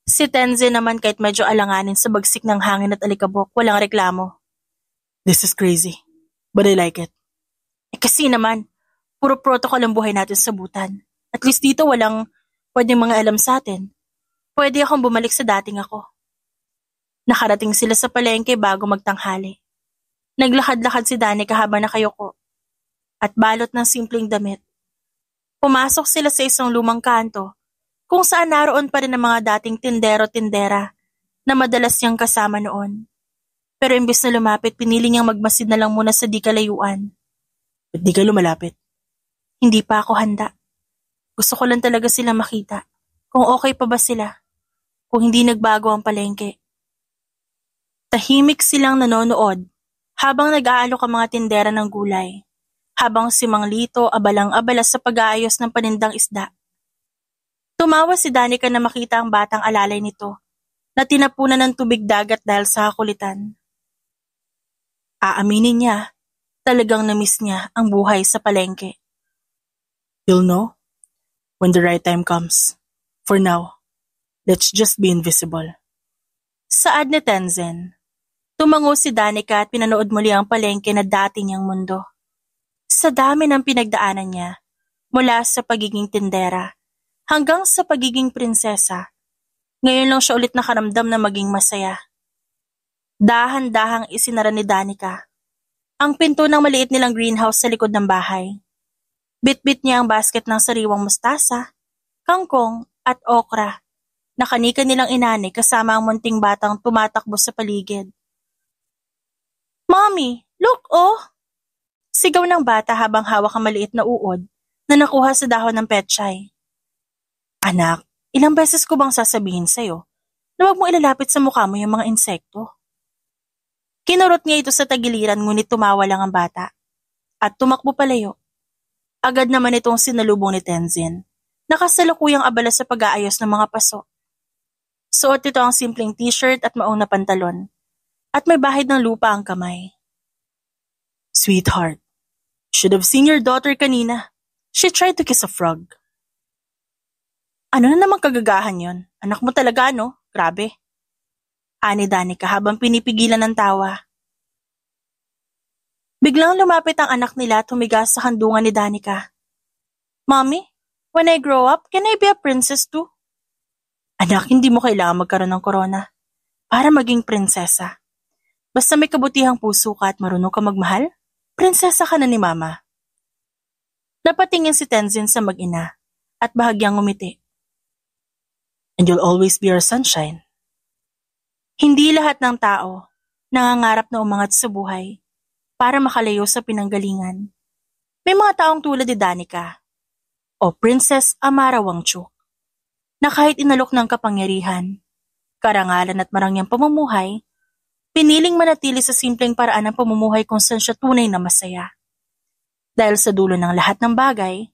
Si Tenzin naman kahit medyo alanganin sa bagsik ng hangin at alikabok, walang reklamo. This is crazy, but I like it. Kasi naman, puro protocol ang buhay natin sa Bhutan. At least dito walang pwedeng mga alam sa atin. Pwede akong bumalik sa dating ako. Nakarating sila sa palengke bago magtanghali. Naglakad-lakad si Danica habang nakayuko at balot ng simpleng damit. Pumasok sila sa isang lumang kanto kung saan naroon pa rin ang mga dating tindero-tindera na madalas niyang kasama noon. Pero imbis na lumapit, pinili niyang magmasid na lang muna sa di kalayuan. Ba't di ka lumalapit? Hindi pa ako handa. Gusto ko lang talaga sila makita. Kung okay pa ba sila. Kung hindi nagbago ang palengke. Tahimik silang nanonood habang nag-aalok ang mga tindera ng gulay, habang si Mang Lito abalang-abala sa pag-aayos ng panindang isda. Tumawa si Danica na makita ang batang alalay nito na tinapunan ng tubig dagat dahil sa kakulitan. Aaminin niya, talagang na-miss niya ang buhay sa palengke. You'll know when the right time comes. For now, let's just be invisible. Saad ni Tenzin. Tumango si Danica at pinanood muli ang palengke na dati niyang mundo. Sa dami ng pinagdaanan niya, mula sa pagiging tindera hanggang sa pagiging prinsesa, ngayon lang siya ulit nakaramdam na maging masaya. Dahan-dahang isinara ni Danica ang pinto ng maliit nilang greenhouse sa likod ng bahay. Bit-bit niya ang basket ng sariwang mustasa, kangkong at okra na kanika nilang inani kasama ang munting batang tumatakbo sa paligid. Mommy, look oh! Sigaw ng bata habang hawak ang maliit na uod na nakuha sa dahon ng petchay. Anak, ilang beses ko bang sasabihin sa'yo na huwag mo ilalapit sa mukha mo yung mga insekto? Kinurot niya ito sa tagiliran ngunit tumawa lang ang bata at tumakbo palayo. Agad naman itong sinalubong ni Tenzin, nakasalukuyang abala sa pag-aayos ng mga paso. Suot ito ang simpleng t-shirt at maong na pantalon. At may bahid ng lupa ang kamay. Sweetheart, Should have seen your daughter kanina. She tried to kiss a frog. Ano na namang kagagahan yon? Anak mo talaga, no? Grabe. Ani Danica habang pinipigilan ng tawa. Biglang lumapit ang anak nila at humigas sa kandungan ni Danica. Mommy, when I grow up, can I be a princess too? Anak, hindi mo kailangan magkaroon ng korona para maging prinsesa. Basta may kabutihang puso ka at marunong ka magmahal, prinsesa ka na ni Mama. Napatingin si Tenzin sa mag-ina at bahagyang ngumiti. And you'll always be our sunshine. Hindi lahat ng tao nangangarap na umangat sa buhay para makalayo sa pinanggalingan. May mga taong tulad ni Danica o Princess Amara Wangchuk na kahit inalok ng kapangyarihan, karangalan at marangyang pamumuhay, piniling manatili sa simpleng paraan ng pamumuhay kung saan siya tunay na masaya. Dahil sa dulo ng lahat ng bagay,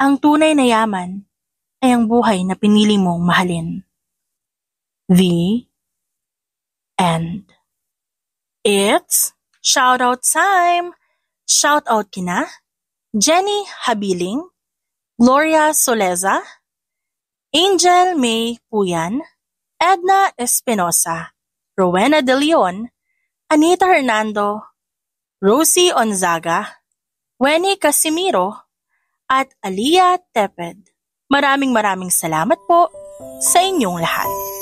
ang tunay na yaman ay ang buhay na pinili mong mahalin. The End. It's shoutout time! Shoutout kina Jenny Habiling, Gloria Soleza, Angel May Puyan, Edna Espinosa, Rowena De Leon, Anita Hernando, Rosie Onzaga, Wenny Casimiro, at Aliyah Teped. Maraming salamat po sa inyong lahat.